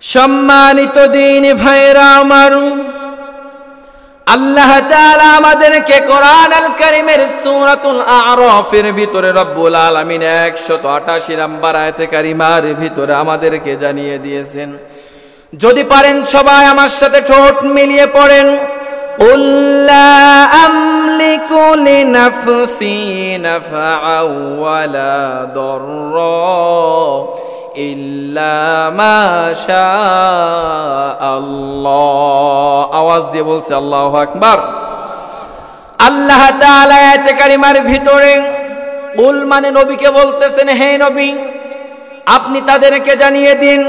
সম্মানিত দ্বীনি ভাইরা আমার, আল্লাহ তাআলা আমাদেরকে কোরআন আল কারীমের সূরাতুল আ'রাফের ভিতরে রব্বুল আলামিন 188 নম্বর আয়াতে কারিমার ভিতরে আমাদেরকে জানিয়ে দিয়েছেন। যদি পারেন সবাই আমার সাথে ঠোঁট মিলিয়ে পড়েন, কুল লা আমলিকু লিনাফসি নাফআও ওয়ালা দাররা ইল্লা মা শা আল্লাহ। আওয়াজ দিয়ে বলছে আল্লাহু আকবার। আল্লাহ তাআলা আয়াতে কারিমার ভিতরে কুল মানে নবীকে বলতেছেন, হে নবী আপনি তাদেরকে জানিয়ে দিন,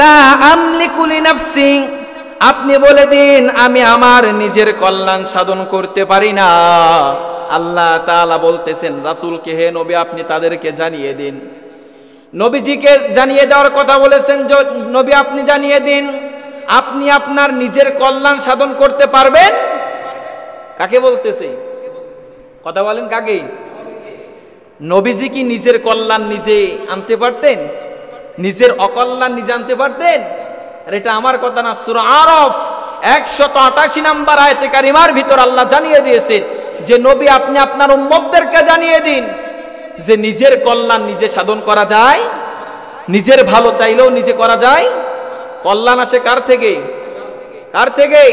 লা আমলিকু লিনাফসি, আপনি বলে দিন আমি আমার নিজের কল্যাণ সাধন করতে পারি না। আল্লাহ তাআলা বলতেছেন রাসূলকে, হে নবী আপনি তাদেরকে জানিয়ে দিন। নবীজিকে জানিয়ে দেওয়ার কথা বলেছেন, নবী আপনি জানিয়ে দিন আপনি আপনার নিজের কল্যাণ সাধন করতে পারবেন। কাকে বলতেছে? কথা বলেন কাকে? নবীজি কি নিজের কল্যাণ নিজে আনতে পারতেন? নিজের অকল্যাণ নিজে আনতে পারতেন? আর এটা আমার কথা না, সূরা আরাফ 188 নম্বর আয়াতে কারিমার ভিতর আল্লাহ জানিয়ে দিয়েছেন যে নবী আপনি আপনার উম্মতদেরকে জানিয়ে দিন যে নিজের কল্যাণ নিজে সাধন করা যায়, নিজের ভালো চাইলেও নিজে করা যায়। কল্যাণ আসে কার থেকে? কার থেকে?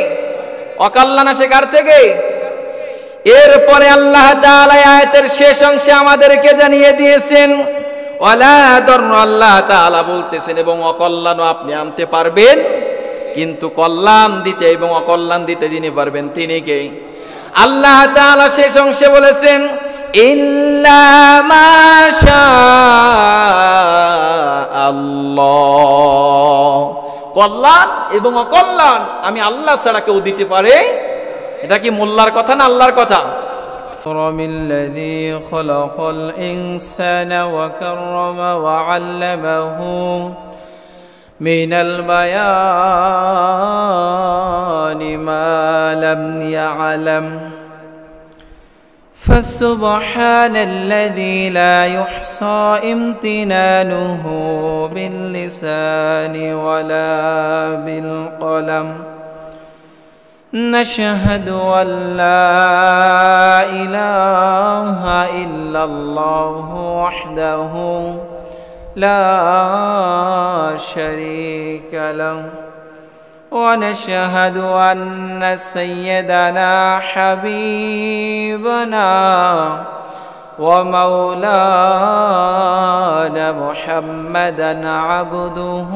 অকল্যাণ আসে কার থেকে? এরপরে আল্লাহ তাআলা আয়াতের শেষ অংশে আমাদেরকে জানিয়ে দিয়েছেন ওয়ালা দাররা, আল্লাহ তাআলা বলতেছেন এবং অকল্যাণও আপনি আনতে পারবেন, কিন্তু কল্যাণ দিতে এবং অকল্যাণ দিতে যিনি পারবেন তিনি কে? আল্লাহ তাআলা শেষ অংশে বলেছেন ইল্লা মা শা আল্লাহ, কল্যাণ এবং অকল্যাণ আমি আল্লাহ ছাড়া কেউ দিতে পারে। এটা কি মোল্লার কথা না আল্লাহর কথা? الذي خلق الإنسان وكرم وعلمه من البيان ما لم يعلم فسبحان الذي لا يحصى امتنانه باللسان ولا بالقلم نشهد أن لا إله إلا الله وحده لا شريك له ونشهد أن سيدنا حبيبنا ومولانا محمدا عبده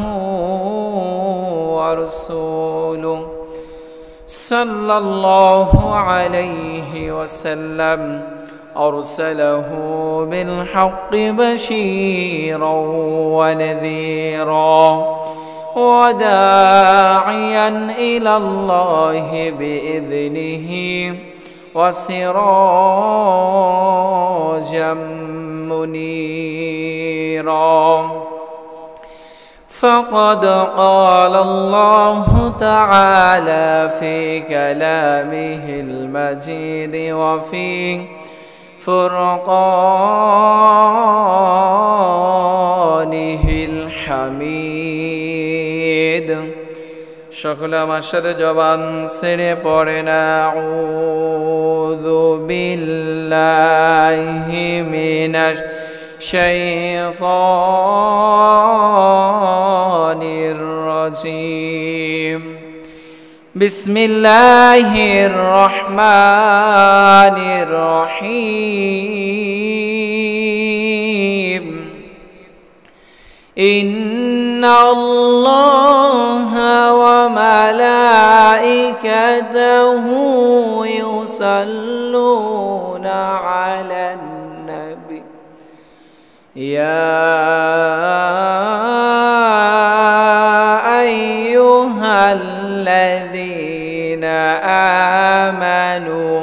ورسوله صلى الله عليه وسلم أرسله بالحق بشيرا ونذيرا وداعيا إلى الله بإذنه وسراجا منيرا فقد قال الله تعالى في كلامه المجيد وفي فرقانه الحميد সকলে আমার সাথে জবান ছেড়ে পড়েন আউযু বিল্লাহি মিনাশ শাইতানির রাজিম বিসমিল্লাহির রহমানির রহিম ইন্নাল্লাহা ওয়া মালাইকাতাহু ইউসাল্লুনা আলান নাবী يا أيها الذين آمنوا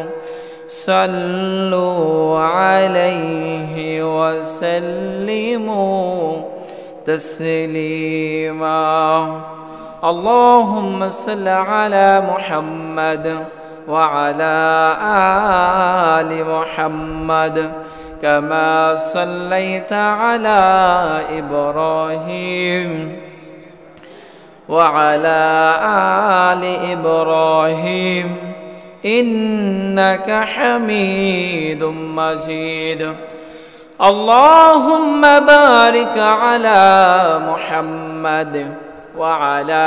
صلوا عليه وسلموا تسليما اللهم صل على محمد وعلى آل محمد كما صليت على إبراهيم وعلى آل إبراهيم إنك حميد مجيد اللهم بارك على محمد وعلى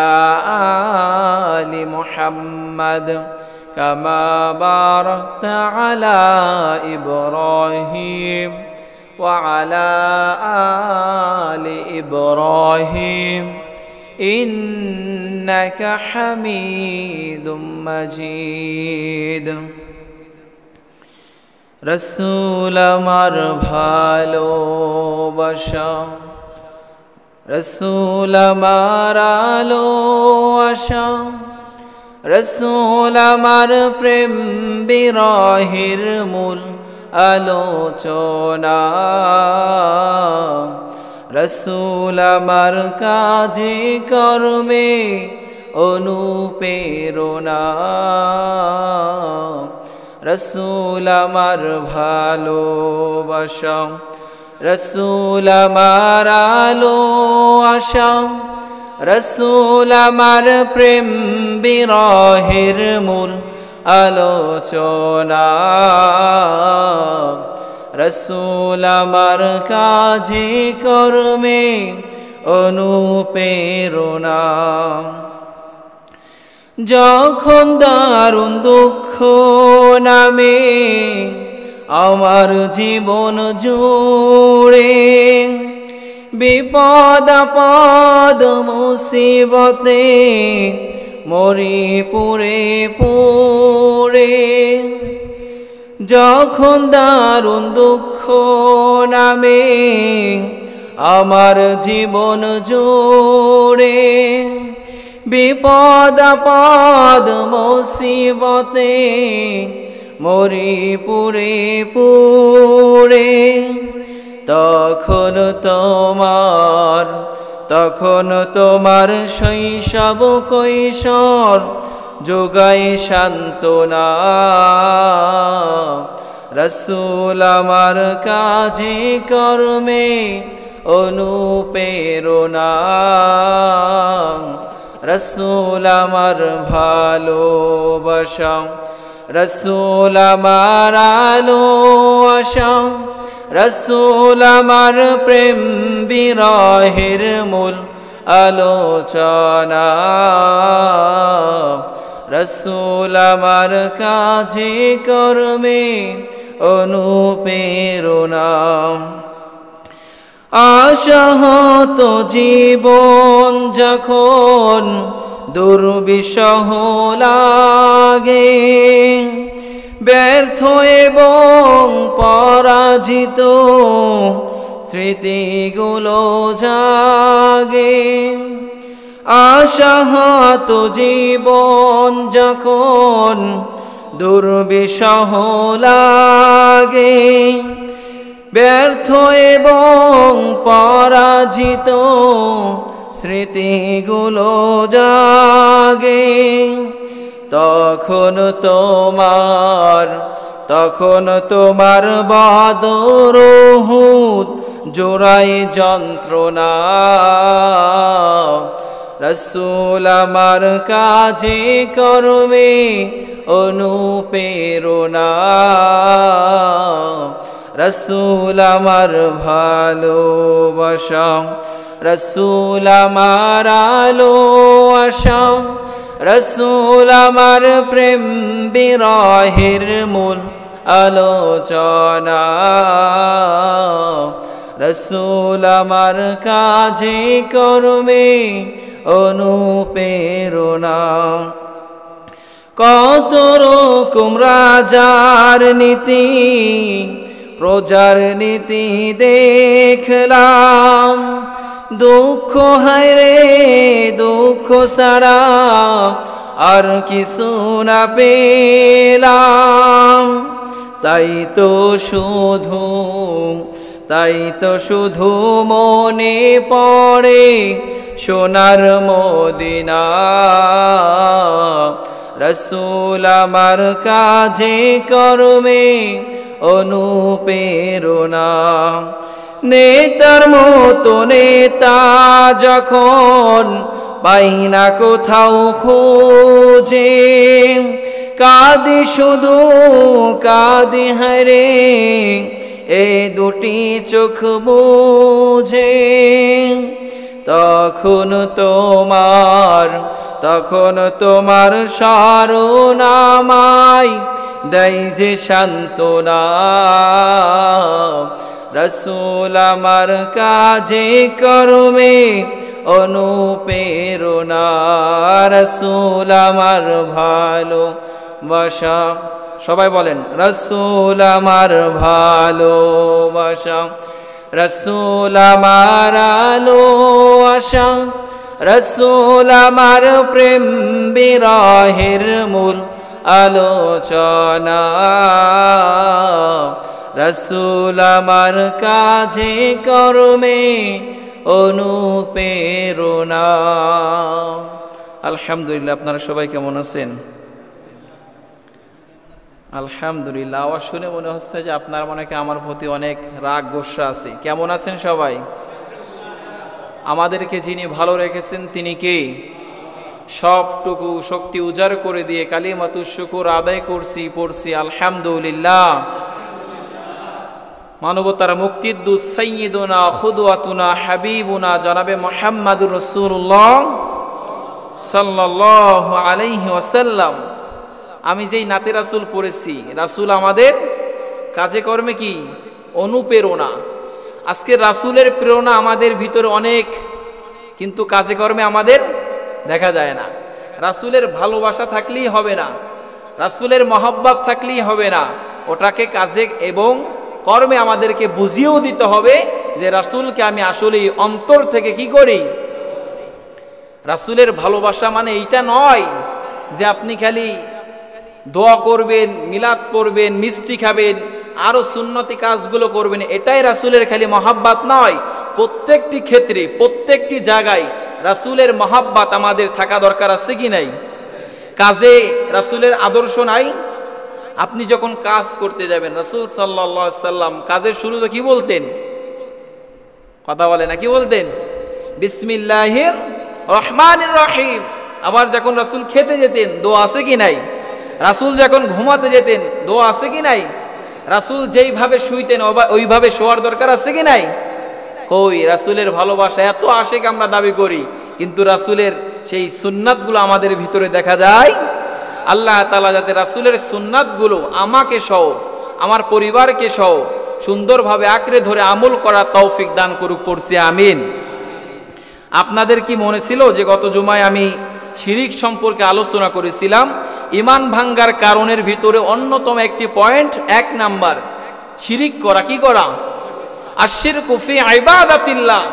آل محمد كما باركت على إبراهيم وعلى آل إبراهيم إنك حميد مجيد رسول আমার ভালোবাসা রসুল আমার আলো আশা রসুল আমার প্রেম বিরহের মূল আলোচনা রসুল আমার কাজে কর্মে অনুপ্রেরণা রসুল আমার ভালোবাসা রসুল আমার আলো আশা রসুল আমার প্রেম বিরহের মূল আলোচনা রসুল আমার কাজে কর্মে অনুপ্রেরণা যখন দারুণ দুঃখ নামে আমার জীবন জুড়ে বিপদ আপদ মুসিবতে মরি পুরে পুরে যখন দারুণ দুঃখ নামে আমার জীবন জুড়ে বিপদ আপদ মুসিবতে মরি পুরে পুরে তখন তোমার শৈশব কৈশোর যোগাই সান্ত্বনা রসুল আমার কাজে কর্মে অনুপ্রেরণা রসুল আমার ভালোবাসা রসুল আমার আলো আশা রসুল আমার প্রেম বিরহের মূল আলোচনা রসুল আমার কাজে কর্মে অনুপ্রেরণা আশাহত জীবন যখন দুর্বিষহ লাগে ব্যর্থ এবং পরাজিত স্মৃতিগুলো জাগে আশাহত জীবন যখন দুর্বিষহ লাগে ব্যর্থ এবং পরাজিত স্মৃতিগুলো জাগে তখন তোমার বদর উহুদ জোড়াই যন্ত্রণা রসুল আমার কাজে কর্মে অনুপ্রেরণা রসুল আমার ভালোবাসা রসুল আমার আলো আশা রসুল আমার প্রেম বিরহের মূল আলোচনা রসুল আমার কাজে কর্মে অনুপ্রেরণা কত রকম রাজার নীতি প্রজার নীতি দেখলাম দুঃখ হায় রে দুঃখ সারা আর কিছু না পেলাম তাই তো শুধু মনে পড়ে সোনার মদিনা রসুল আমার কাজে কর্মে অনুপ্রেরণা নেতার মতো নেতা যখন পাই না কোথাও খোঁজে, কাঁদি শুধু কাঁদি হায়রে এই দুটি চোখ বুঝে। তখন তোমার স্মরণ আমায় দেয় যে সান্ত্বনা, রাসূল আমার কাজে কর্মে অনুপ্রেরণা, রাসূল আমার ভালোবাসা। সবাই বলেন রাসূল আমার ভালোবাসা, রাসূল আমার আলো আশা, রাসূল আমার প্রেম বিরহের মূল আলোচনা, রাসূল আমার কাজে কর্মে অনুপ্রেরণা। আলহামদুলিল্লাহ, আপনারা সবাই কেমন আছেন? আলহামদুলিল্লাহ। আওয়াজ শুনে মনে হচ্ছে যে আপনার মনে হয় আমার প্রতি অনেক রাগ গোসা আছে। কেমন আছেন সবাই? আমাদেরকে যিনি ভালো রেখেছেন তিনি কে? সবটুকু শক্তি উজাড় করে দিয়ে কালিমাতুশ শুকর আদায় পড়ছি আলহামদুলিল্লাহ। মানবতার মুক্তিদ্দূত সাইয়্যিদুনা খুদওয়াতুনা হাবিবুনা জনাবে মুহাম্মাদুর রাসূলুল্লাহ সাল্লাল্লাহু আলাইহি ওয়াসাল্লাম। আমি যেই নাতে রাসূল পড়েছি, রাসূল আমাদের কাজে কর্মে কি অনুপ্রেরণা। আজকে রাসূলের প্রেরণা আমাদের ভিতরে অনেক, কিন্তু কাজে কর্মে আমাদের দেখা যায় না। রাসূলের ভালোবাসা থাকলেই হবে না, রাসূলের মহব্বত থাকলেই হবে না, ওটাকে কাজে এবং কর্মে আমাদেরকে বুঝিয়েও দিতে হবে যে রাসূলকে আমি আসলে অন্তর থেকে কি করি। রাসূলের ভালোবাসা মানে এইটা নয় যে আপনি খালি দোয়া করবেন, মিলাদ পড়বেন, মিষ্টি খাবেন, আরো সুন্নতি কাজগুলো করবেন, এটাই রাসূলের খালি মহব্বত নয়। প্রত্যেকটি ক্ষেত্রে প্রত্যেকটি জায়গায় রাসূলের মহব্বত আমাদের থাকা দরকার আছে কি নাই? কাজে রাসূলের আদর্শ নাই? আপনি যখন কাজ করতে যাবেন, রাসূল সাল্লাল্লাহু আলাইহি সাল্লাম কাজের শুরুতে কি বলতেন? কথা বলে না, কি বলতেন? বিসমিল্লাহির রহমানির রহিম। আবার যখন রাসূল খেতে যেতেন দোয়া আছে কি নাই? রাসূল যখন ঘুমাতে যেতেন দোয়া আছে কি নাই? রাসূল যেইভাবে শুইতেন ওইভাবে শোয়ার দরকার আছে কি নাই? কই? রাসূলের ভালোবাসা এত আশিক আমরা দাবি করি, কিন্তু রাসূলের সেই সুন্নাতগুলো আমাদের ভিতরে দেখা যায়। আল্লাহ তাআলা যাতে রাসূলের সুন্নাতগুলো আমাকে সহ আমার পরিবারকে সহ সুন্দরভাবে আঁকড়ে ধরে আমল করার তৌফিক দান করুক, পড়ছি আমিন। আপনাদের কি মনে ছিল যে গত জুমায় আমি শিরিক সম্পর্কে আলোচনা করেছিলাম? ঈমান ভাঙ্গার কারণের ভিতরে অন্যতম একটি পয়েন্ট, 1 নাম্বার শিরিক করা। কি করা? আশিরকু ফি ইবাদাতিল্লাহ,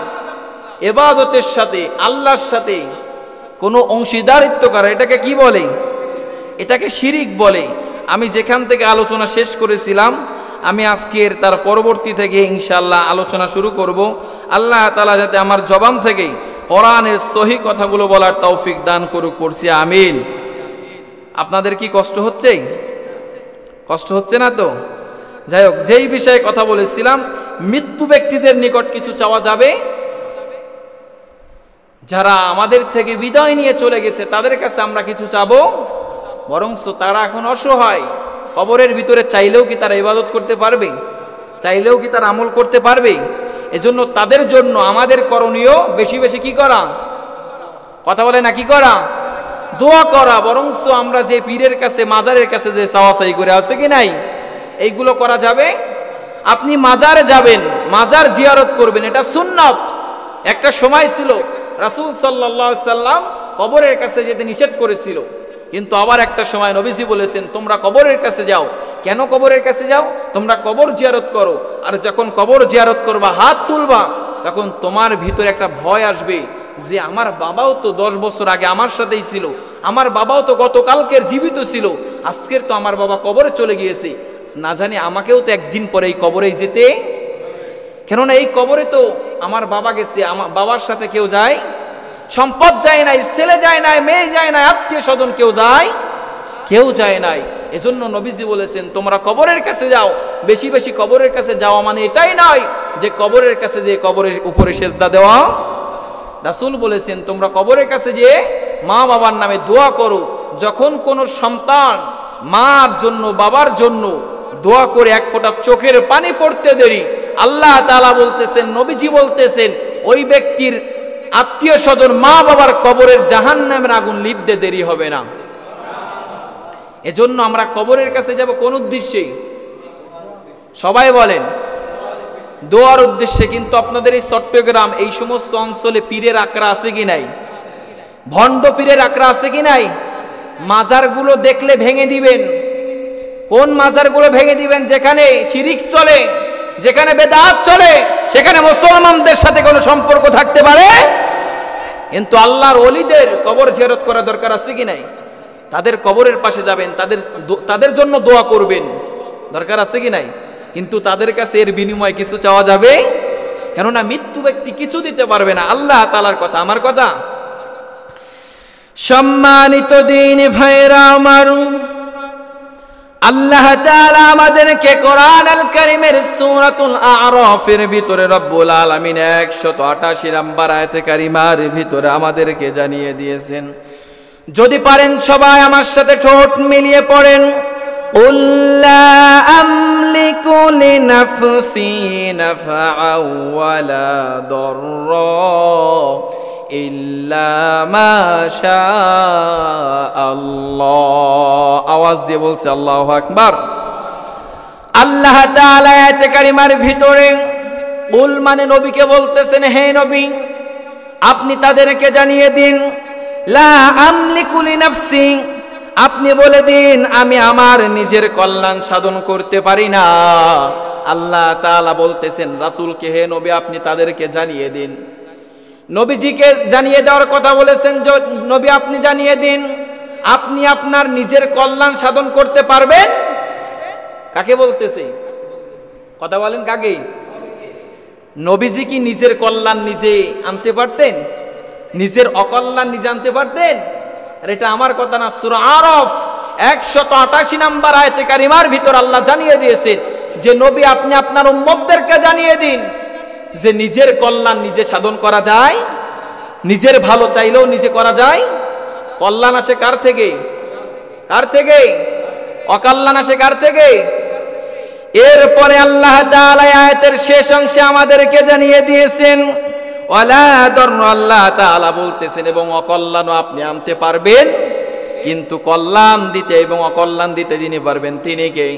ইবাদতের সাথে আল্লাহর সাথে কোনো অংশীদারিত্ব করা, এটাকে কি বলে? এটাকে শিরিক বলে। আমি যেখান থেকে আলোচনা শেষ করেছিলাম, আমি আজকের তার পরবর্তী থেকে ইনশাআল্লাহ আলোচনা শুরু করব। আল্লাহ তাআলা যাতে আমার জবান থেকে কোরআনের সহি কথাগুলো বলার তৌফিক দান করুক, পড়ছি আমিন। আপনাদের কি কষ্ট হচ্ছে? কষ্ট হচ্ছে না তো? যাই হোক, যেই বিষয়ে কথা বলেছিলাম, মৃত্যু ব্যক্তিদের নিকট কিছু চাওয়া যাবে? যারা আমাদের থেকে বিদায় নিয়ে চলে গেছে তাদের কাছে আমরা কিছু চাবো? বরঞ্চ তারা এখন অসহায়, কবরের ভিতরে চাইলেও কি তারা ইবাদত করতে পারবে? চাইলেও কি তারা আমল করতে পারবে? এজন্য তাদের জন্য আমাদের করণীয় বেশি বেশি কি করা? কথা বলে না, কি করা? দোয়া করা। বরঞ্চ আমরা যে পীরের কাছে, মাজারের কাছে যে চাওয়াচাই করে আছে কি নাই, এইগুলো করা যাবে। আপনি মাজারে যাবেন, মাজার জিয়ারত করবেন, এটা সুন্নাত। একটা সময় ছিল রাসূল সাল্লাল্লাহু আলাইহি সাল্লাম কবরের কাছে যেতে নিষেধ করেছিল, কিন্তু আবার একটা সময় নবীজি বলেছেন তোমরা কবরের কাছে যাও। কেন কবরের কাছে যাও? তোমরা কবর জিয়ারত করো, আর যখন কবর জিয়ারত করবা, হাত তুলবা, তখন তোমার ভিতরে একটা ভয় আসবে যে আমার বাবাও তো 10 বছর আগে আমার সাথেই ছিল, আমার বাবাও তো গতকালকের জীবিত ছিল, আজকের তো আমার বাবা কবরে চলে গিয়েছে, না জানি আমাকেও তো একদিন পরে এই কবরেই যেতে। কেননা এই কবরে তো আমার বাবা গেছে, আমার বাবার সাথে কেউ যায়? সম্পদ যায় নাই, ছেলে যায় নাই, মেয়ে যায় নাই, আত্মীয় স্বজন কেউ যায়? কেউ যায় নাই। এজন্য নবীজি বলেছেন তোমরা কবরের কাছে যাও। বেশি বেশি কবরের কাছে যাওয়া মানে এটাই নয় যে কবরের কাছে যে কবরের উপরে সেজদা দেওয়া। রাসূল বলেছেন তোমরা কবরের কাছে যেয়ে মা বাবার নামে দোয়া করো। যখন কোনো সন্তান মার জন্য বাবার জন্য দোয়া করে এক ফোঁটা চোখের পানি পড়তে দেরি, আল্লাহ তাআলা বলতেছেন, নবীজি বলতেছেন, ওই ব্যক্তির আত্মীয় স্বজন মা বাবার কবরের জাহান্নামের আগুন লিপতে দেরি হবে না। এজন্য আমরা কবরের কাছে যাব কোন উদ্দেশ্যে? সবাই বলেন, দোয়ার উদ্দেশ্যে। কিন্তু আপনাদের এই চট্টগ্রাম এই সমস্ত অঞ্চলে পীরের আকড়া আছে কি নাই? ভণ্ড পীরের আকড়া আছে কি নাই? মাজারগুলো দেখলে ভেঙে দিবেন। কোন মাজারগুলো ভেঙে দিবেন? যেখানে শিরিক চলে, যেখানে বেদাত চলে, সেখানে মুসলমানদের সাথে কোনো সম্পর্ক থাকতে পারে। কিন্তু আল্লাহর ওলিদের কবর জিয়ারত করা দরকার আছে কি নাই? তাদের কবরের পাশে যাবেন, তাদের জন্য দোয়া করবেন, দরকার আছে কি নাই? কিন্তু তাদের কাছে এর বিনিময়ে কিছু চাওয়া যাবে? কেননা মৃত্যু ব্যক্তি কিছু দিতে পারবে না। আল্লাহ তাআলার কথা, আমার কথা। সম্মানিত দ্বীনি ভাইরা আমার, আল্লাহ তাআলা আমাদেরকে কোরআন আল কারীমের সূরাতুল আ'রাফের ভিতরে রব্বুল আলামিন 188 নম্বর আয়াতে কারিমার ভিতরে আমাদেরকে জানিয়ে দিয়েছেন। যদি পারেন সবাই আমার সাথে ঠোঁট মিলিয়ে পড়েন, قُل لَّا أَمْلِكُ لِنَفْسِي نَفْعًا وَلَا ضَرًّا إِلَّا مَا شَاءَ اللَّهُ। আওয়াজ দিয়ে বলছে আল্লাহু আকবার। আল্লাহ তাআলা আয়াতে কারিমার ভিতরে কুল মানে নবীকে বলতেছেন, হে নবী আপনি তাদেরকে জানিয়ে দিন, লা আমলিকু লিনাফসি, আপনি বলে দিন আমি আমার নিজের কল্যাণ সাধন করতে পারি না। আল্লাহ তাআলা বলতেছেন রাসূলকে, হে নবী আপনি তাদেরকে জানিয়ে দিন। নবীজিকে জানিয়ে দেওয়ার কথা বলেছেন, নবী আপনি জানিয়ে দিন আপনি আপনার নিজের কল্যাণ সাধন করতে পারবেন। কাকে বলতেছে? কথা বলেন, কাকে? নবীজি কি নিজের কল্যাণ নিজে আনতে পারতেন? নিজের অকল্যাণ নিজে আনতে পারতেন? আর এটা আমার কথা না, সূরা আরাফ 188 নম্বর আয়াতে কারিমার ভিতর আল্লাহ জানিয়ে দিয়েছেন যে নবী আপনি আপনার উম্মতদেরকে জানিয়ে দিন যে নিজের কল্যাণ নিজে সাধন করা যায়, নিজের ভালো চাইলেও নিজে করা যায়। কল্যাণ আসে কার থেকে? কার থেকে? অকল্যাণ আসে কার থেকে? এরপরে আল্লাহ তাআলা আয়াতের শেষ অংশে আমাদেরকে জানিয়ে দিয়েছেন ওয়ালা দরর, আল্লাহ তাআলা বলতেছেন এবং অকল্যাণও আপনি আনতে পারবেন, কিন্তু কল্যাণ দিতে এবং অকল্যাণ দিতে যিনি পারবেন তিনি কে?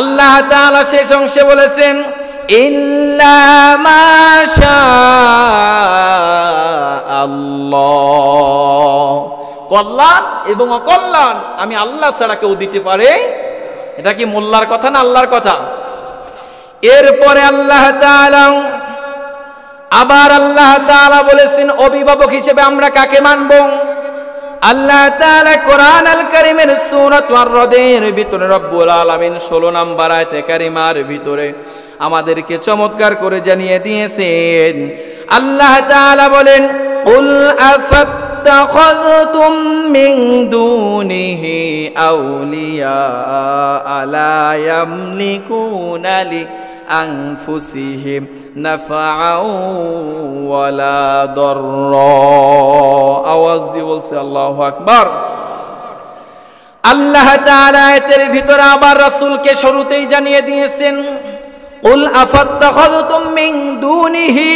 আল্লাহ তাআলা শেষ অংশে বলেছেন ইল্লা মা শাআল্লাহ, কল্যাণ এবং অকল্যাণ আমি আল্লাহ ছাড়া কেউ দিতে পারে? এটা কি মোল্লার কথা না আল্লাহর কথা? এরপরে আল্লাহ তাআলা আবার বলেছেন অভিভাবক হিসেবে আমরা কাকে মানব? আল্লাহ তাআলা কোরআন আল কারীমের সূরা আর-রাদের ভিতরে রব্বুল আলামিন 16 নম্বর আয়াতে কারিমার ভিতরে আমাদেরকে চমৎকার করে জানিয়ে দিয়েছেন। আল্লাহ তাআলা বলেন কুল আফাত্তাখাযতুম মিন দুনিহি আউলিয়া লা ইয়ামলিকুনা লি আনফুসিহিম নাফআও ওয়ালা দাররা। আওয়াজ দিয়ে বলছে আল্লাহু আকবার। আল্লাহ তাআলা এর ভিতরে আবার রাসূলকে শুরুতেই জানিয়ে দিয়েছেন কুল আফাত্তাখাযতুম মিন দুনিহি,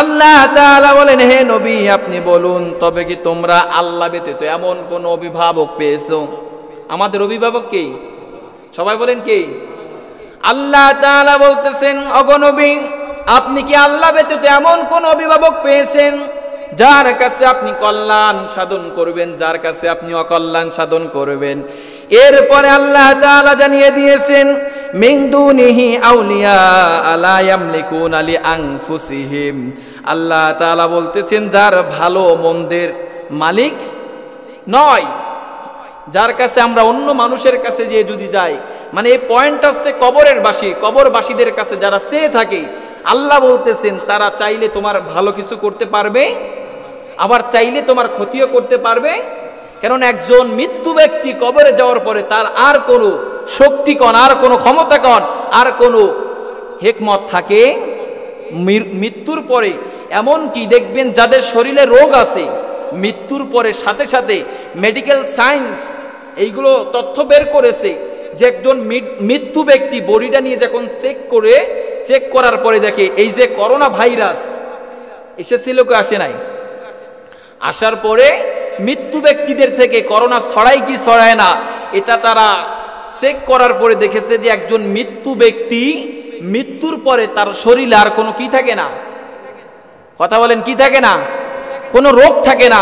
আল্লাহ তাআলা বলেন হে নবী আপনি বলুন তবে কি তোমরা আল্লাহ ব্যতীত এমন কোন অভিভাবক পেয়েছো? আমাদের অভিভাবক কে? সবাই বলেন কে? আল্লাহ তাআলা বলতেছেন ওগো নবী আপনি কি আল্লাহ ব্যতীত এমন কোন অভিভাবক পেয়েছেন যার কাছে আপনি কল্যাণ সাধন করবেন, যার কাছে আপনি অকল্যাণ সাধন করবেন? এরপরে আল্লাহ তাআলা জানিয়ে দিয়েছেন মিন দুনিহি আউলিয়া লা ইয়ামলিকুনা লি আনফুসিহিম, আল্লাহ তাআলা বলতেছেন যার ভালো মন্দের মালিক নয়, যার কাছে আমরা অন্য মানুষের কাছে যে যদি যাই, মানে এই পয়েন্ট হচ্ছে কবরের বাসী, কবরবাসীদের কাছে যারা চেয়ে থাকে আল্লাহ বলতেছেন তারা চাইলে তোমার ভালো কিছু করতে পারবে, আবার চাইলে তোমার ক্ষতিও করতে পারবে। কারণ একজন মৃত্যু ব্যক্তি কবরে যাওয়ার পরে তার আর কোনো শক্তি কন, আর কোনো ক্ষমতা কন, আর কোনো হিকমত থাকে মৃত্যুর পরে, এমনকি দেখবেন যাদের শরীরে রোগ আছে, মৃত্যুর পরে সাথে সাথে মেডিকেল সায়েন্স এইগুলো তথ্য বের করেছে যে একজন মৃত্যু ব্যক্তি বডিটা নিয়ে যখন চেক করার পরে দেখে এই যে করোনা ভাইরাস এসেছিল কি আসে নাই, আসার পরে মৃত্যু ব্যক্তিদের থেকে করোনা ছড়ায় কি ছড়ায় না এটা তারা চেক করার পরে দেখেছে যে একজন মৃত্যু ব্যক্তি মৃত্যুর পরে তার শরীরে আর কোনো কি থাকে না, কথা বলেন কি থাকে না, কোনো রোগ থাকে না।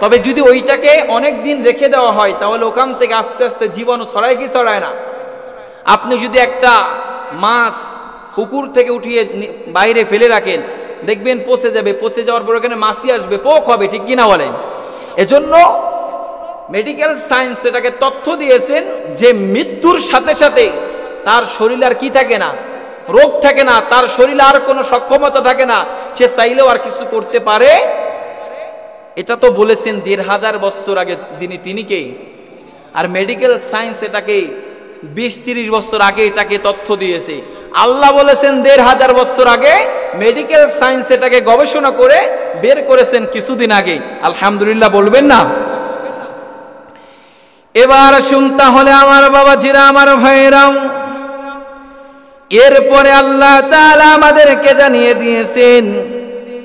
তবে যদি ওইটাকে অনেক দিন রেখে দেওয়া হয় তাহলে ওখান থেকে আস্তে আস্তে জীবাণু ছড়ায় কি ছড়ায় না। আপনি যদি একটা মাছ পুকুর থেকে উঠিয়ে বাইরে ফেলে রাখেন দেখবেন পচে যাবে, পচে যাওয়ার পর ওখানে মাছি আসবে, পোক হবে, ঠিক কিনা বলেন। এজন্য মেডিকেল সায়েন্স এটাকে তথ্য দিয়েছেন যে মৃত্যুর সাথে সাথে তার শরীরে আর কি থাকে না, রোগ থাকে না, তার শরীরে আর কোনো সক্ষমতা থাকে না, সে চাইলেও আর কিছু করতে পারে। এটা তো বলেছেন ১৫০০ বছর আগে যিনি, তিনি কে? আর মেডিকেল সায়েন্স এটাকে ২০-৩০ বছর আগে এটাকে তথ্য দিয়েছে। আল্লাহ বলেছেন ১৫০০ বছর আগে, মেডিকেল সায়েন্স এটাকে গবেষণা করে বের করেছেন কিছুদিন আগে। আলহামদুলিল্লাহ বলবেন না? এবার শুনতে হলে আমার বাবাজিরা, আমার ভাইরাও, এরপরে আল্লাহ তাআলা আমাদেরকে জানিয়ে দিয়েছেন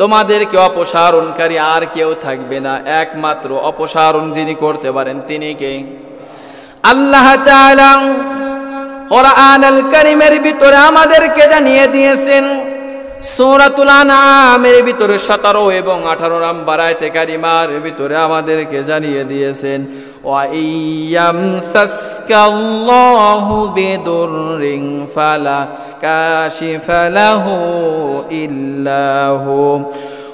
তোমাদেরকে অপসারণকারী আর কেউ থাকবে না, একমাত্র অপসারণ যিনি করতে পারেন তিনি কে? আল্লাহ তাআলা কোরআনুল কারীমের ভিতরে আমাদেরকে জানিয়ে দিয়েছেন, সূরাতুল আনআমের ভিতরে ১৭ এবং ১৮ নম্বর আয়াতে কারিমার ভিতরে আমাদেরকে জানিয়ে দিয়েছেন, ওয়া ইয়ামসাসকাল্লাহু বিদুররিন ফালা কাশিফা লাহু ইল্লা হু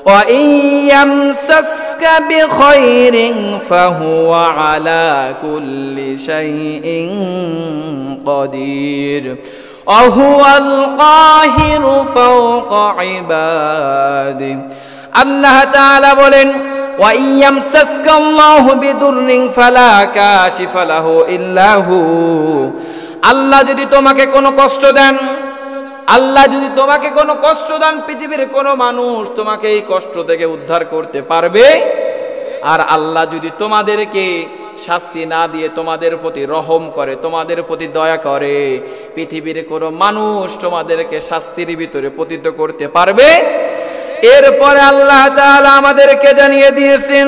ওয়া ইয়ামসাসকা বিখাইরিন ফাহুয়া আলা কুল্লি শাইইন কাদির ওয়াহুয়াল কাহিরু ফাওকা ইবাদি। আল্লাহ তাআলা বলেন, ওয়া ইয়ামসাসকাল্লাহু বিদুররিন ফালা কাশিফা লাহু ইল্লা হু। আল্লাহ যদি তোমাকে কোনো কষ্ট দেন, আল্লাহ যদি তোমাকে কোনো কষ্ট দেন, পৃথিবীর কোনো মানুষ তোমাকে এই কষ্ট থেকে উদ্ধার করতে পারবে? আর আল্লাহ যদি তোমাদেরকে শাস্তি না দিয়ে তোমাদের প্রতি রহম করে, তোমাদের প্রতি দয়া করে, পৃথিবীর কোনো মানুষ তোমাদেরকে শাস্তির ভিতরে পতিত করতে পারবে? এরপরে আল্লাহ তাআলা আমাদেরকে জানিয়ে দিয়েছেন,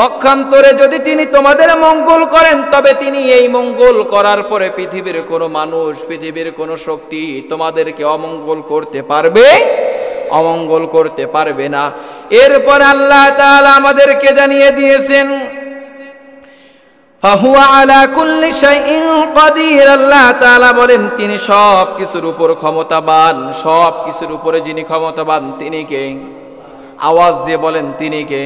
পক্ষান্তরে যদি তিনি তোমাদের মঙ্গল করেন তবে তিনি এই মঙ্গল করার পরে পৃথিবীর কোনো মানুষ, পৃথিবীর কোনো শক্তি তোমাদেরকে অমঙ্গল করতে পারবে? অমঙ্গল করতে পারবে না। এরপর আল্লাহ তাআলা আমাদেরকে জানিয়ে দিয়েছেন, ফাহুয়া আলা কুল্লি শাইইন কাদির। আল্লাহ তাআলা বলেন তিনি সব কিছুর উপর ক্ষমতাবান, সব কিছুর উপরে যিনি ক্ষমতাবান তিনি কে? আওয়াজ দিয়ে বলেন তিনি কে?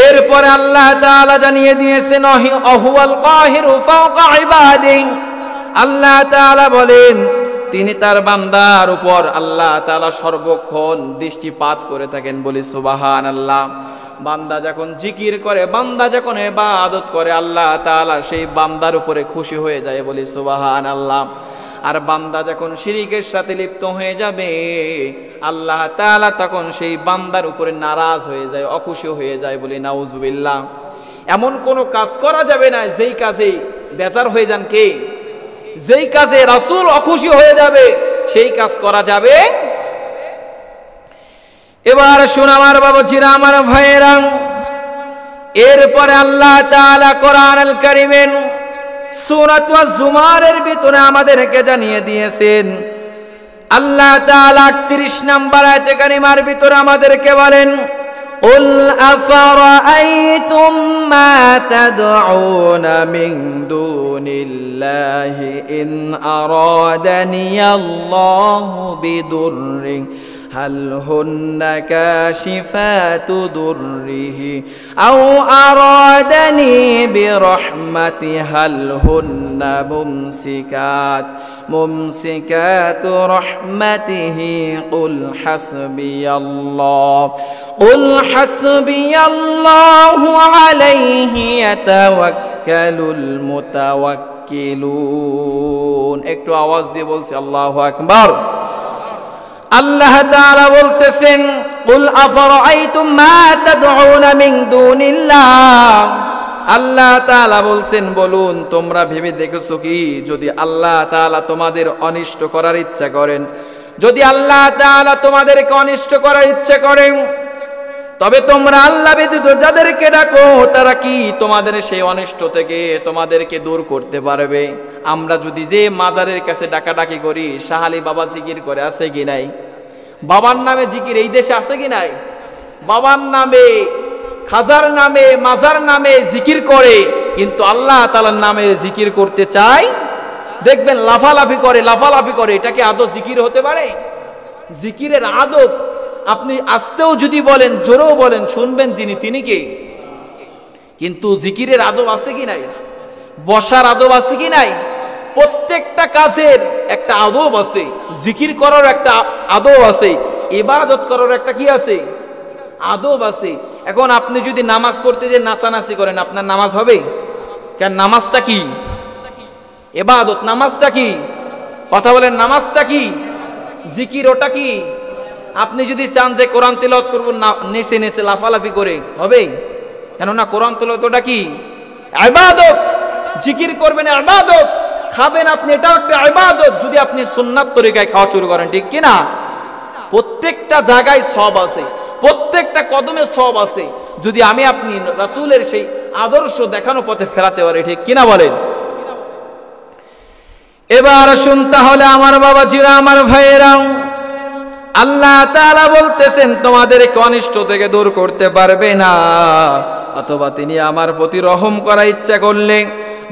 এরপরে আল্লাহ তাআলা জানিয়ে দিয়েছেন, ওয়াহুয়াল কাহিরু ফাওকা ইবাদি। আল্লাহ তাআলা বলেন তিনি তার বান্দার উপর আল্লাহ তাআলা সর্বক্ষণ দৃষ্টিপাত করে থাকেন, বলি সুবহানাল্লাহ। বান্দা যখন জিকির করে, বান্দা যখন ইবাদত করে, আল্লাহ তাআলা সেই বান্দার উপরে খুশি হয়ে যায়, বলি সুবহানাল্লাহ। আর বান্দা যখন শিরকের সাথে লিপ্ত হয়ে যাবে, আল্লাহ তাআলা তখন সেই বান্দার উপরে নারাজ হয়ে যায়, অখুশি হয়ে যায়, বলি নাউজুবিল্লাহ। এমন কোনো কাজ করা যাবে না যেই কাজে বেজার হয়ে যান কে? যেই কাজে রাসূল অখুশি হয়ে যাবে সেই কাজ করা যাবে। এবার শুন আমার বাবাজিরা, আমার ভাইয়েরা, এরপরে আল্লাহ তাআলা কোরআনুল কারীমের সূরাত আজ-জুমারের ভিতরে আমাদেরকে জানিয়ে দিয়েছেন, আল্লাহ তাআলা ৩৮ নম্বর আয়াতে কারিমার ভিতরে আমাদেরকে বলেন, কুল আফারাআইতুম মা তাদউনা মিন দুনিল্লাহি ইন আরাদানিয়াল্লাহু বিদুররিন هل هن كاشفات ضره أو أرادني برحمة هل هن ممسكات رحمته قل حسبي الله عليه يتوكل المتوكلون। একটু আওয়াজ দিয়ে বলছি আল্লাহু আকবার। আল্লাহ তাআলা বলতেছেন কুল আফরাআইতুম মা তাদউনা মিন দুনিল্লাহ, আল্লাহ তাআলা বলছেন বলুন তোমরা ভেবে দেখেছো কি যদি আল্লাহ তাআলা তোমাদের অনিষ্ট করার ইচ্ছা করেন, যদি আল্লাহ তাআলা তোমাদেরকে অনিষ্ট করার ইচ্ছা করেন তবে তোমরা আল্লাহ ব্যতীত যাদেরকে ডাকো তারা কি তোমাদের সেই অনিষ্ট থেকে তোমাদেরকে দূর করতে পারবে? আমরা যদি যে মাজারের কাছে ডাকাডাকি করি, শাহালি বাবা জিকির করে, আছে কি নাই? বাবার নামে জিকির এই দেশে আছে কি নাই? বাবার নামে, খাজার নামে, মাজার নামে জিকির করে, কিন্তু আল্লাহ তাআলার নামে জিকির করতে চায়, দেখবেন লাফালাফি করে। এটা কি আদৌ জিকির হতে পারে? জিকিরের আদব আপনি আস্তেও যদি বলেন, জোরেও বলেন, শুনবেন তিনি কে? কিন্তু জিকিরের আদব আছে কি নাই? বসার আদব আছে কি নাই? প্রত্যেকটা কাজের একটা আদব আছে, জিকির করার একটা আদব আছে, ইবাদত করার একটা কি আছে? আদব আছে। এখন আপনি যদি নামাজ পড়তে যে নাচানাচি করেন, আপনার নামাজ হবে? কেন, নামাজটা কি? ইবাদত। নামাজটা কি? কথা বলেন, নামাজটা কি? জিকির ওটা কি? আপনি যদি চান যে কোরআন তেলাওয়াত করব নেচে নেচে লাফালাফি করে, হবে? কেননা কোরআন তেলাওয়াত ওটা কি? ইবাদত। জিকির করবেন ইবাদত, খাবেন আপনি, এটাও একটা ইবাদত, যদি আপনি সুন্নাত তরিকায় খাওয়া শুরু করেন, ঠিক কি না? প্রত্যেকটা জায়গায় সওয়াব আছে, প্রত্যেকটা কদমে সওয়াব আছে, যদি আমি আপনি রাসূলের সেই আদর্শ দেখানো পথে ফেরাতে পারি, ঠিক কি না বলেন? এবার শুনতে হলে আমার বাবাজিরা, আমার ভাইয়েরা, আল্লাহ তাআলা বলতেছেন তোমাদেরকে অনিষ্ট থেকে দূর করতে পারবে না, অথবা তিনি আমার প্রতি রহম করার ইচ্ছা করলে,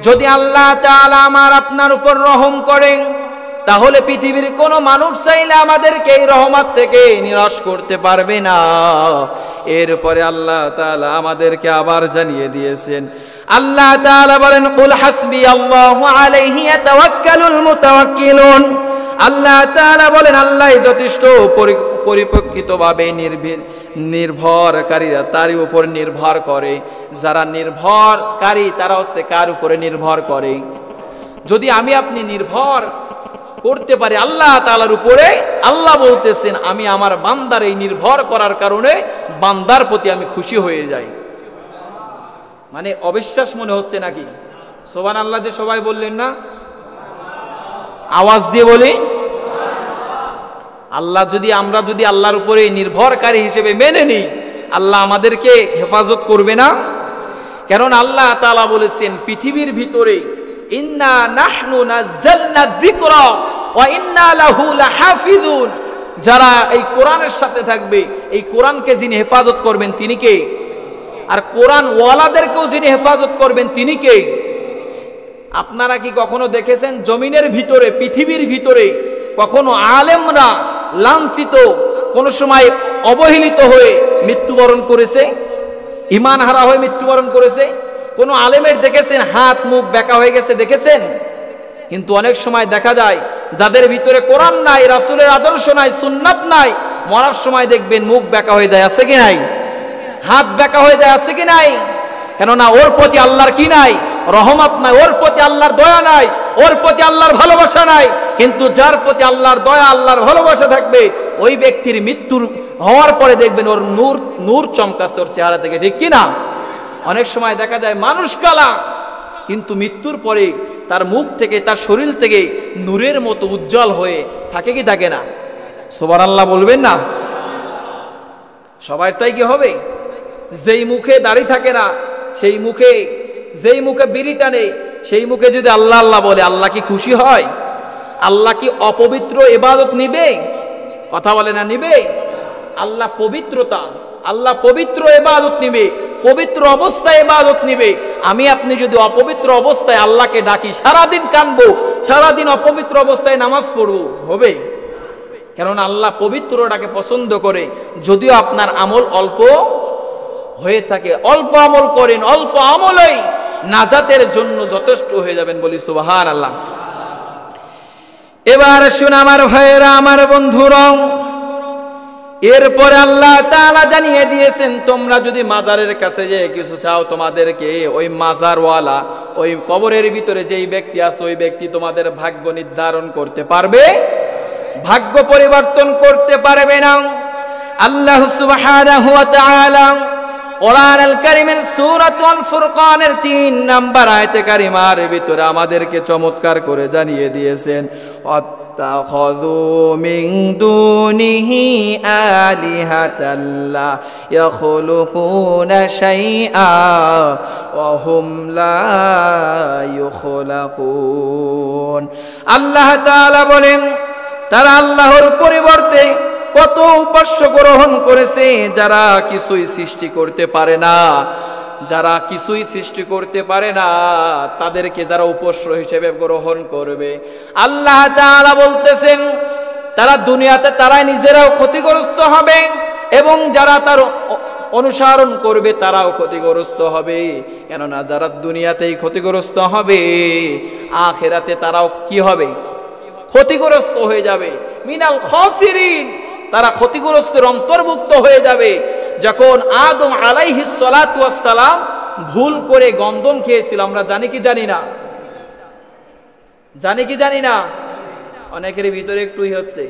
যদি আল্লাহ তাআলা আমার আপনার উপর রহম করেন, তাহলে পৃথিবীর কোনো মানুষ চাইলে আমাদেরকে এই রহমত থেকে নিরাশ করতে পারবে না। এরপরে আল্লাহ তাআলা আমাদেরকে আবার জানিয়ে দিয়েছেন, আল্লাহ তাআলা বলেন কুল হাসবিয়াল্লাহু আলাইহি ইয়াতাওয়াক্কালুল মুতাওয়াক্কিলুন, আল্লাহ তাআলা বলেন আল্লাহই যথেষ্ট, পরিপক্কভাবে নির্ভরকারীরা তারই উপর নির্ভর করে। যারা নির্ভরকারী তারা হচ্ছে কার উপরে নির্ভর করে? যদি আমি আপনি নির্ভর করতে পারি আল্লাহ তাআলার উপরে, আল্লাহ বলতেছেন আমি আমার বান্দার এই নির্ভর করার কারণে বান্দার প্রতি আমি খুশি হয়ে যাই। মানে অবিশ্বাস মনে হচ্ছে নাকি? সুবহানাল্লাহ যে সবাই বললেন না? আওয়াজ দিয়ে বলি, আল্লাহ যদি, আমরা যদি আল্লাহর উপরে নির্ভরকারী হিসেবে মেনে নিই, আল্লাহ আমাদেরকে হেফাজত করবে না? কারণ আল্লাহ তাআলা বলেছেন পৃথিবীর ভিতরে ইন্না নাহনু নাযালনা যিকরা ওয়া ইন্না লাহু লাহাফিজুন, যারা এই কোরআনের সাথে থাকবে, এই কোরআনকে যিনি হেফাজত করবেন তিনি কে? আর কোরআন ওয়ালাদেরকেও যিনি হেফাজত করবেন তিনি কে? আপনারা কি কখনো দেখেছেন জমিনের ভিতরে, পৃথিবীর ভিতরে কখনো আলেমরা লাঞ্ছিত, কোন সময় অবহেলিত হয়ে মৃত্যুবরণ করেছে? ঈমান হারা হয়ে মৃত্যুবরণ করেছে? কোন আলেমের দেখেছেন হাত মুখ বেঁকা হয়ে গেছে দেখেছেন? কিন্তু অনেক সময় দেখা যায় যাদের ভিতরে কোরআন নাই, রাসূলের আদর্শ নাই, সুন্নাত নাই, মরার সময় দেখবেন মুখ বেঁকা হয়ে যায়, আছে কি নাই? হাত বেঁকা হয়ে যায়, আছে কি নাই? কেননা ওর প্রতি আল্লাহর কি নাই? রহমত নাই, ওর প্রতি আল্লাহর দয়া নাই, ওর প্রতি আল্লাহর ভালোবাসা নাই। কিন্তু যার প্রতি আল্লাহর দয়া, আল্লাহর ভালোবাসা থাকবে, ওই ব্যক্তির মৃত্যুর হওয়ার পরে দেখবেন ওর নূর চমকাচ্ছে ওর চেহারা থেকে, ঠিক কি না? অনেক সময় দেখা যায় মানুষ কালা, কিন্তু মৃত্যুর পরে তার মুখ থেকে, তার শরীর থেকে নূরের মতো উজ্জ্বল হয়ে থাকে কি থাকে না? সুবহানাল্লাহ বলবেন না? সবাই তাই কি হবে? যেই মুখে দাড়ি থাকে না, সেই মুখে, যেই মুখে বিড়ি টানে, সেই মুখে যদি আল্লাহ আল্লাহ বলে, আল্লাহ কি খুশি হয়? আল্লাহ কি অপবিত্র ইবাদত নিবে? কথা বলে না, নিবে? আল্লাহ পবিত্রতা, আল্লাহ পবিত্র ইবাদত নিবে, পবিত্র অবস্থায় ইবাদত নিবে। আমি আপনি যদি অপবিত্র অবস্থায় আল্লাহকে ডাকি, সারাদিন কানবো, সারাদিন অপবিত্র অবস্থায় নামাজ পড়বো, হবে? কেননা আল্লাহ পবিত্রটাকে পছন্দ করে। যদিও আপনার আমল অল্প হয়ে থাকে, অল্প আমল করেন, অল্প আমলই নাজাতের জন্য যথেষ্ট হয়ে যাবেন, বলি সুবহানাল্লাহ। এবার শুন আমার ভাইয়েরা, আমার বন্ধুরা, এরপরে আল্লাহ তাআলা জানিয়ে দিয়েছেন তোমরা যদি মাজারের কাছে যে কিছু চাও, তোমাদেরকে ওই মাজারওয়ালা, ওই কবরের ভিতরে যেই ব্যক্তি আছে, ওই ব্যক্তি তোমাদের ভাগ্য নির্ধারণ করতে পারবে। ভাগ্য পরিবর্তন করতে পারবে না। আল্লাহ সুবহানাহু ওয়া তাআলা কোরআন আল কারীমের সূরাতুল ফুরকানের 3 নাম্বার আয়াতে কারিমার ভিতরে আমাদেরকে চমৎকার করে জানিয়ে দিয়েছেন, আত্তাখাযু মিন দুনিহি আলিহাতাল লা ইয়াখলুকুনা শাইআ ওয়া হুম লা ইউখলাকুন। আল্লাহ তাআলা বলেন তারা আল্লাহর পরিবর্তে কত উপাস্য গ্রহণ করেছে যারা কিছুই সৃষ্টি করতে পারে না, যারা কিছুই সৃষ্টি করতে পারে না তাদেরকে যারা উপাস্য হিসেবে গ্রহণ করবে। আল্লাহ তাআলা বলতেছেন তারা দুনিয়াতে তারাই নিজেরাও ক্ষতিগ্রস্ত হবে এবং যারা তার অনুসরণ করবে তারাও ক্ষতিগ্রস্ত হবে। কেননা যারা দুনিয়াতেই ক্ষতিগ্রস্ত হবে আখিরাতে তারাও কি হবে? ক্ষতিগ্রস্ত হয়ে যাবে। মিনাল খাসিরিন, তারা ক্ষতিগ্রস্তের অন্তর্ভুক্ত হয়ে যাবে। যখন আদম আলাইহিস সালাতু ওয়াস সালাম ভুল করে গন্ধম খেয়েছিল, আমরা জানি কি জানি না? জানি কি জানি না? অনেকের ভিতরে একটুই হচ্ছে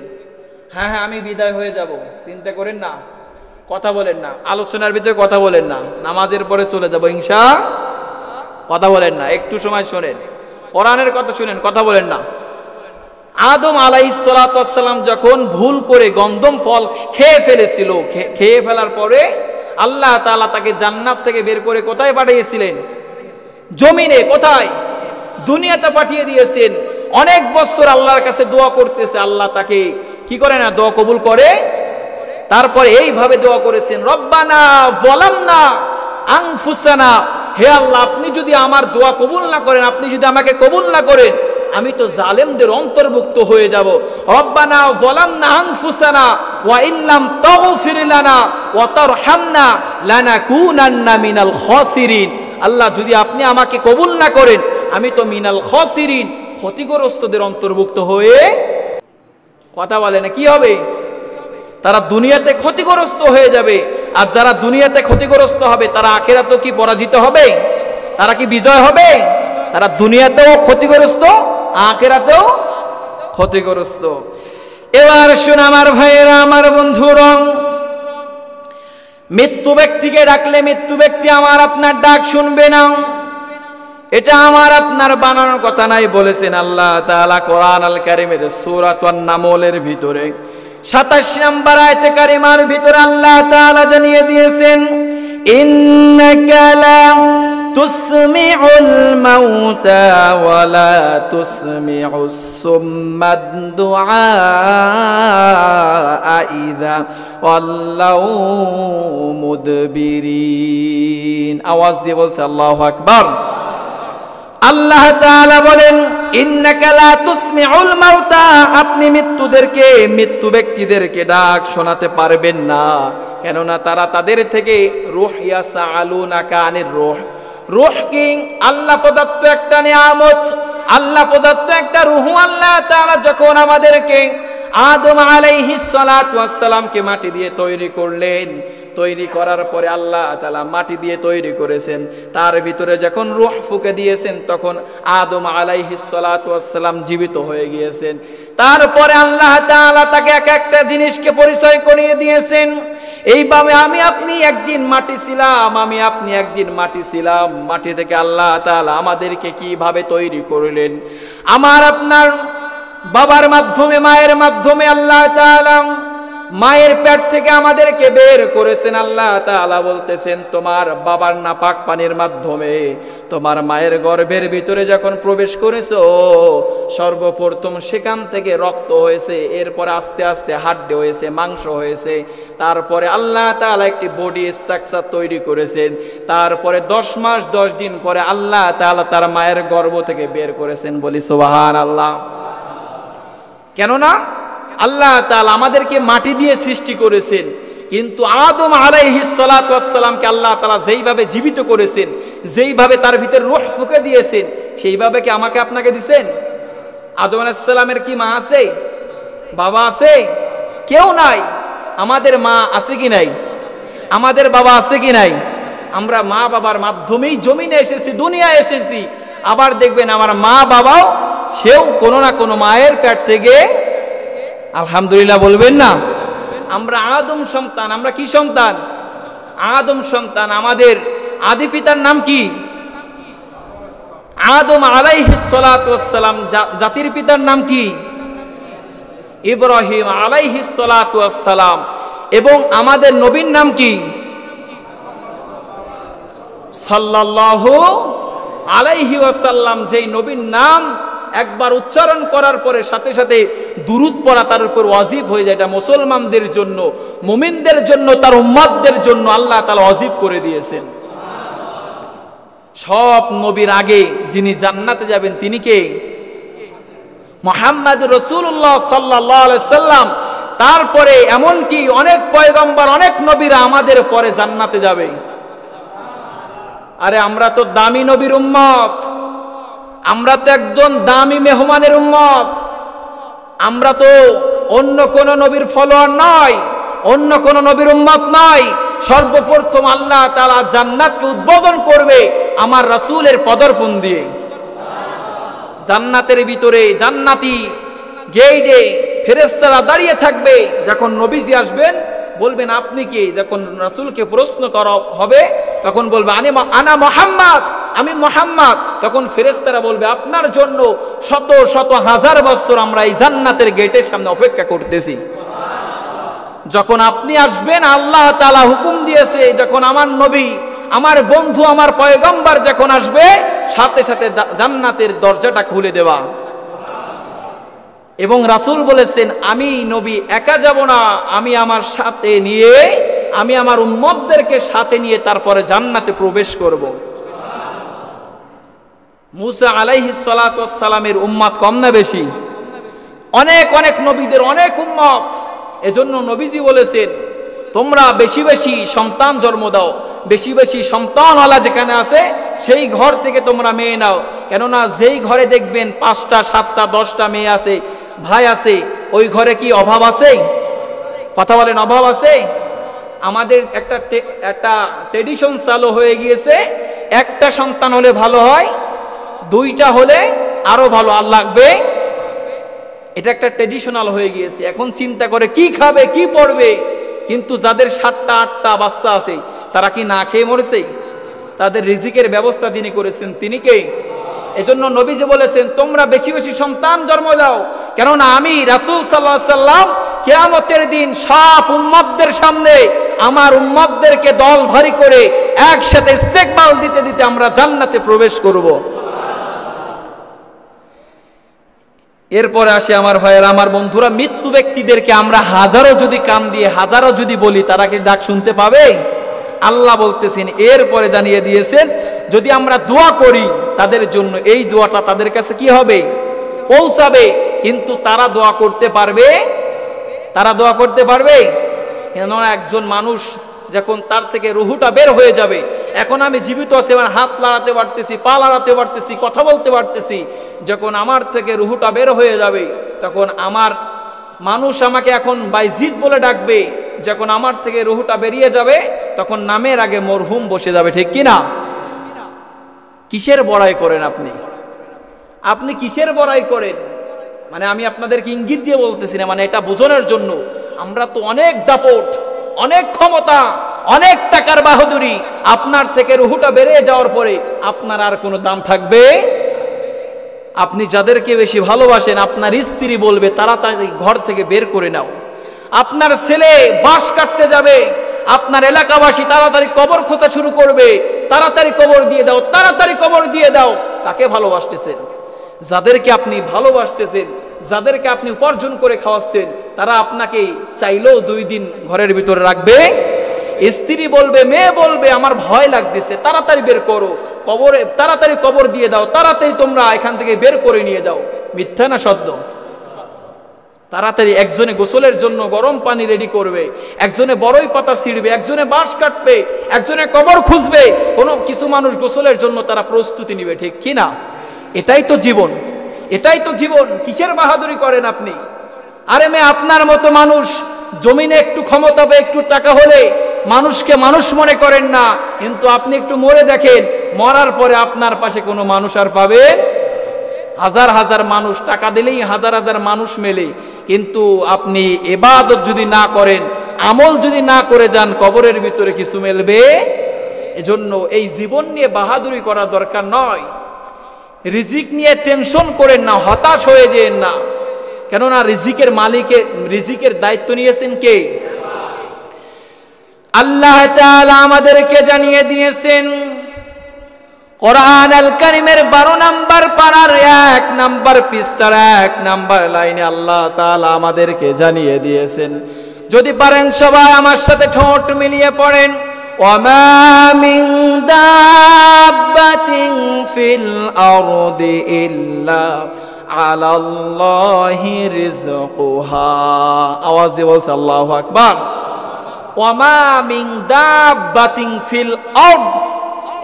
হ্যাঁ হ্যাঁ আমি বিদায় হয়ে যাব, চিন্তা করেন না, কথা বলেন না, আলোচনার ভিতরে কথা বলেন না, নামাজের পরে চলে যাব ইনশাআল্লাহ, কথা বলেন না, একটু সময় শোনেন, কোরআনের কথা শুনেন, কথা বলেন না। আদম আলাইহিস সালাতু ওয়াস সালাম যখন ভুল করে গন্ধম ফল খেয়ে ফেলেছিল, খেয়ে ফেলার পরে আল্লাহ তাআলা তাকে জান্নাত থেকে বের করে কোথায় পাঠিয়েছিলেন? জমিনে। কোথায়? দুনিয়াতে পাঠিয়ে দিয়েছেন। অনেক বছর আল্লাহর কাছে দোয়া করতেছে, আল্লাহ তাকে কি করে না? দোয়া কবুল করে। তারপরে এইভাবে দোয়া করেছেন, রব্বানা যালামনা আনফুসানা, হে আল্লাহ আপনি যদি আমার দোয়া কবুল না করেন, আপনি যদি আমাকে কবুল না করেন, আমি তো জালেমদের অন্তর্ভুক্ত হয়ে যাব। রব্বানা যালামনা আনফুসানা ওয়া ইল্লাম তাগফির লানা ওয়া তারহামনা লানাকুনান্না মিনাল খাসিরিন। আল্লাহ যদি আপনি আমাকে কবুল না করেন, আমি তো মিনাল খাসিরিন, ক্ষতিগ্রস্তদের অন্তর্ভুক্ত হয়ে, কথা বলে না, কি হবে? তারা দুনিয়াতে ক্ষতিগ্রস্ত হয়ে যাবে। আর যারা দুনিয়াতে ক্ষতিগ্রস্ত হবে তারা আখিরাতেও কি পরাজিত হবে? তারা কি বিজয় হবে? তারা দুনিয়াতেও ক্ষতিগ্রস্ত, আখিরাতেও ক্ষতিগ্রস্ত। এবার শুন আমার ভাইয়েরা, আমার বন্ধুরা, মৃত্যু ব্যক্তিকে ডাকলে মৃত্যু ব্যক্তি আমার আপনার ডাক শুনবে না, এটা আমার আপনার বানানোর কথা নাই। বলেছেন আল্লাহ তাআলা কোরআন আল কারীমের সূরাতুন নামলের ভিতরে 27 নম্বর আয়াতে কারিমার ভিতরে আল্লাহ তাআলা জানিয়ে দিয়েছেন, ইন্নাকা লা তুসমিউল মাউতা ওয়া লা তুসমিউস সুম্মাদ দুআ ইযা ওয়াল্লাউ মুদবিরিন। আওয়াজ দিয়ে বলছে আল্লাহু আকবার। আল্লাহ তাআলা বলেন, ইন্নাকা লা তুসমিউল মাউতা, আপনি মৃত্যুদেরকে, মৃত্যু ব্যক্তিদেরকে ডাক শোনাতে পারবেন না। কেননা তারা তাদের থেকে রূহ ইয়াসআলুনাকা আনির রূহ, রূহ কি? আল্লাহ প্রদত্ত একটা নিয়ামত, আল্লাহ প্রদত্ত একটা রূহ। আল্লাহ তাআলা যখন আমাদেরকে আদম আলাইহিস সালাতু ওয়াস সালামকে মাটি দিয়ে তৈরি করলেন, তৈরি করার পরে আল্লাহ তাআলা মাটি দিয়ে তৈরি করেছেন, তার ভিতরে যখন রূহ ফুঁকে দিয়েছেন তখন আদম আলাইহিস সালাতু ওয়াস সালাম জীবিত হয়ে গিয়েছেন। তারপরে আল্লাহ তাআলা তাকে এক একটা জিনিসকে পরিচয় করিয়ে দিয়েছেন। এইভাবে আমি আপনি একদিন মাটি ছিলাম, আমি আপনি একদিন মাটি ছিলাম। মাটি থেকে আল্লাহ তাআলা আমাদেরকে কিভাবে তৈরি করলেন, আমার আপনার বাবার মাধ্যমে, মায়ের মাধ্যমে আল্লাহ তাআলা মায়ের পেট থেকে আমাদেরকে বের করেছেন। আল্লাহ তাআলা বলতেছেন, তোমার বাবার নাপাক পানির মাধ্যমে তোমার মায়ের গর্ভের ভিতরে যখন প্রবেশ করেছো, সর্বপ্রথম সেখান থেকে রক্ত হয়েছে, এরপরে আস্তে আস্তে হাড্ডি হয়েছে, মাংস হয়েছে, তারপরে আল্লাহ তাআলা একটি বডি স্ট্রাকচার তৈরি করেছেন। তারপরে 10 মাস 10 দিন পরে আল্লাহ তাআলা তার মায়ের গর্ভ থেকে বের করেছেন। বলি সুবহানাল্লাহ। কেননা আল্লাহ তাআলা আমাদেরকে মাটি দিয়ে সৃষ্টি করেছেন, কিন্তু আদম আলাইহিস সালাতু ওয়াস সালামকে আল্লাহ তাআলা যেইভাবে জীবিত করেছেন, যেইভাবে তার ভিতরে রূহ ফুঁকে দিয়েছেন, সেইভাবে কি আমাকে আপনাকে দিবেন? আদম আলাইহিস সালামের কি মা আছে? বাবা আছে? কেউ নাই। আমাদের মা আছে কি নাই? আমাদের বাবা আছে কি নাই? আমরা মা বাবার মাধ্যমেই জমিনে এসেছি, দুনিয়ায় এসেছি। আবার দেখবেন আমার মা বাবাও, সেও কোনো না কোনো মায়ের পেট থেকে আলহামদুলিল্লাহ বলবেন না? আমরা আদম সন্তান। আমরা কি সন্তান? আদম সন্তান। আমাদের আদি পিতার নাম কি? আদম আলাইহিস সালাতু ওয়াস সালাম। জাতির পিতার নাম কি? ইব্রাহিম আলাইহিস সালাতু ওয়াস সালাম। এবং আমাদের নবীর নাম কি? সাল্লাল্লাহু আলাইহি ওয়াসাল্লাম। যেই নবীর নাম একবার উচ্চারণ করার পরে সাথে সাথে দুরূদ পড়া তার উপর ওয়াজিব হয়ে যায়। এটা মুসলমানদের জন্য, মুমিনদের জন্য, তার উম্মতদের জন্য আল্লাহ তাআলা ওয়াজিব করে দিয়েছেন। সব নবীর আগে যিনি জান্নাতে যাবেন তিনি কে? মুহাম্মদ রাসূলুল্লাহ সাল্লাল্লাহু আলাইহি সাল্লাম। তারপরে এমনকি অনেক পয়গম্বর, অনেক নবীরা আমাদের পরে জান্নাতে যাবে। আরে আমরা তো দামি নবীর উম্মত, আমরা তো একজন দামি মেহমানের উম্মত। আমরা তো অন্য কোন নবীর ফলোয়ার নয়, অন্য কোন নবীর উম্মত নয়। সর্বপ্রথম আল্লাহ তাআলা জান্নাতকে উদ্বোধন করবে আমার রাসূলের পদার্পণ দিয়ে। জান্নাতের ভিতরে জান্নাতি গেটে ফেরেশতারা দাঁড়িয়ে থাকবে। যখন নবীজি আসবেন বলবেন আপনি কে? যখন রাসূলকে প্রশ্ন করা হবে তখন বলবে আনা মুহাম্মদ, আমি মুহাম্মদ। তখন ফেরেশতারা বলবে আপনার জন্য শত শত হাজার বছর আমরা এই জান্নাতের গেটের সামনে অপেক্ষা করতেছি। যখন আপনি আসবেন আল্লাহ তাআলা হুকুম দিয়েছে, যখন আমার নবী, আমার বন্ধু, আমার পয়গম্বর যখন আসবে সাথে সাথে জান্নাতের দরজাটা খুলে দেওয়া। এবং রাসূল বলেছেন আমি নবী একা যাব না, আমি আমার সাথে নিয়ে, আমি আমার উম্মতদেরকে সাথে নিয়ে তারপরে জান্নাতে প্রবেশ করব। মুসা আলাইহিস সালাতু ওয়াস সালামের উম্মত কম না বেশি? অনেক অনেক নবীদের অনেক উম্মত। এজন্য নবীজি বলেছেন তোমরা বেশি বেশি সন্তান জন্ম দাও, বেশি বেশি সন্তানওয়ালা যেখানে আছে সেই ঘর থেকে তোমরা মেয়ে নাও। কেননা যেই ঘরে দেখবেন 5টা 7টা 10টা মেয়ে আছে, ভাই আছে, ওই ঘরে কি অভাব আছে? কথা বলেন, অভাব আছে? আমাদের একটা ট্রেডিশন চালু হয়ে গিয়েছে, একটা সন্তান হলে ভালো হয়, 2টা হলে আরো ভালো, আর লাগবে। এটা একটা ট্রেডিশনাল হয়ে গিয়েছে। এখন চিন্তা করে কি খাবে, কি পড়বে। কিন্তু যাদের 7টা 8টা বাচ্চা আছে তারা কি না খেয়ে মরেছে? তাদের রিজিকের ব্যবস্থা যিনি করেছেন তিনি কে? এজন্য নবীজি বলেছেন তোমরা বেশি বেশি সন্তান জন্ম দাও। কেননা আমি রাসূল সাল্লাল্লাহু আলাইহি সাল্লাম কিয়ামতের দিন সব উম্মতদের সামনে আমার উম্মতদেরকে দল ভারী করে একসাথে ইস্তেকবাল দিতে দিতে আমরা জান্নাতে প্রবেশ করব। এরপরে আসে আমার ভাইয়েরা, আমার বন্ধুরা, মৃত্যু ব্যক্তিদেরকে আমরা হাজারো যদি কান দিয়ে হাজারো যদি বলি তারা কি ডাক শুনতে পাবে? আল্লাহ বলতেছেন, এরপরে জানিয়ে দিয়েছেন যদি আমরা দোয়া করি তাদের জন্য এই দোয়াটা তাদের কাছে কি হবে? পৌঁছাবে। কিন্তু তারা দোয়া করতে পারবে? তারা দোয়া করতে পারবে? কেননা একজন মানুষ যখন তার থেকে রুহুটা বের হয়ে যাবে, এখন আমি জীবিত আছি, আমার হাত লাড়াতে পারতেছি, পা লাড়াতে পারতেছি, কথা বলতে পারতেছি, যখন আমার থেকে রুহুটা বের হয়ে যাবে তখন আমার মানুষ আমাকে এখন বাইজিদ বলে ডাকবে। যখন আমার থেকে রুহুটা বেরিয়ে যাবে তখন নামের আগে মরহুম বসে যাবে। ঠিক কি না? কিসের বড়াই করেন আপনি? আপনি কিসের বড়াই করেন? মানে আমি আপনাদেরকে ইঙ্গিত দিয়ে বলতেছি না, মানে এটা বোঝানোর জন্য। আমরা তো অনেক দাপট, অনেক ক্ষমতা, অনেক টাকার বাহাদুরি, আপনার থেকে রুহুটা বেরিয়ে যাওয়ার পরে আপনার আর কোনো দাম থাকবে? আপনি যাদেরকে বেশি ভালোবাসেন আপনার স্ত্রী বলবে তাড়াতাড়ি ঘর থেকে বের করে নাও। আপনার ছেলে বাঁশ কাটতে যাবে, আপনার এলাকাবাসী তাড়াতাড়ি কবর খোঁজা শুরু করবে, তাড়াতাড়ি কবর দিয়ে দাও, তাড়াতাড়ি কবর দিয়ে দাও। কাকে ভালোবাসতেছেন? যাদেরকে আপনি ভালোবাসতেছেন, যাদেরকে আপনি উপার্জন করে খাওয়াচ্ছেন, তারা আপনাকে চাইলেও 2 দিন ঘরের ভিতরে রাখবে? স্ত্রী বলবে, মেয়ে বলবে আমার ভয় লাগতেছে, তাড়াতাড়ি বের করো কবরে, তাড়াতাড়ি কবর দিয়ে দাও, তাড়াতাড়ি তোমরা এখান থেকে বের করে নিয়ে যাও। মিথ্যা না সত্য? তাড়াতাড়ি একজনে গোসলের জন্য গরম পানি রেডি করবে, একজনে বড়ই পাতা ছিঁড়বে, একজনে বাঁশ কাটবে, একজনে কবর খুঁজবে। কিছু মানুষ গোসলের জন্য তারা প্রস্তুতি নিবে। ঠিক কি না? এটাই তো জীবন, এটাই তো জীবন। কিসের বাহাদুরি করেন আপনি? আরে মেয়ে, আপনার মতো মানুষ জমিনে একটু ক্ষমতা বা একটু টাকা হলে মানুষকে মানুষ মনে করেন না, কিন্তু আপনি একটু মরে দেখেন, মরার পরে আপনার পাশে কোনো মানুষ আর পাবেন? হাজার হাজার মানুষ, টাকা দিলেই হাজার হাজার মানুষ মেলে, কিন্তু আপনি ইবাদত যদি না করেন, আমল যদি না করে যান, কবরের ভিতরে কিছু মেলবে। এজন্য এই জীবন নিয়ে বাহাদুরি করা দরকার নয়। রিজিক নিয়ে টেনশন করেন না, হতাশ হয়ে যেন না, কেননা রিজিকের মালিকে, রিজিকের দায়িত্ব নিয়েছেন কে? আল্লাহ তাআলা আমাদেরকে জানিয়ে দিয়েছেন কোরআন আল কারীমের 12 নম্বর পারার 1 নম্বর পৃষ্ঠার 1 নম্বর লাইনে আল্লাহ তাআলা আমাদেরকে জানিয়ে দিয়েছেন, যদি পারেন সবাই আমার সাথে ঠোঁট মিলিয়ে পড়েন, ওয়ামা মিন দাব্বাতিন ফিল আরদি ইল্লা আলাল্লাহি রিজকুহা। আওয়াজ দিয়ে বলছে আল্লাহু আকবার। ওয়ামা মিন দাব্বাতিন ফিল আরদ,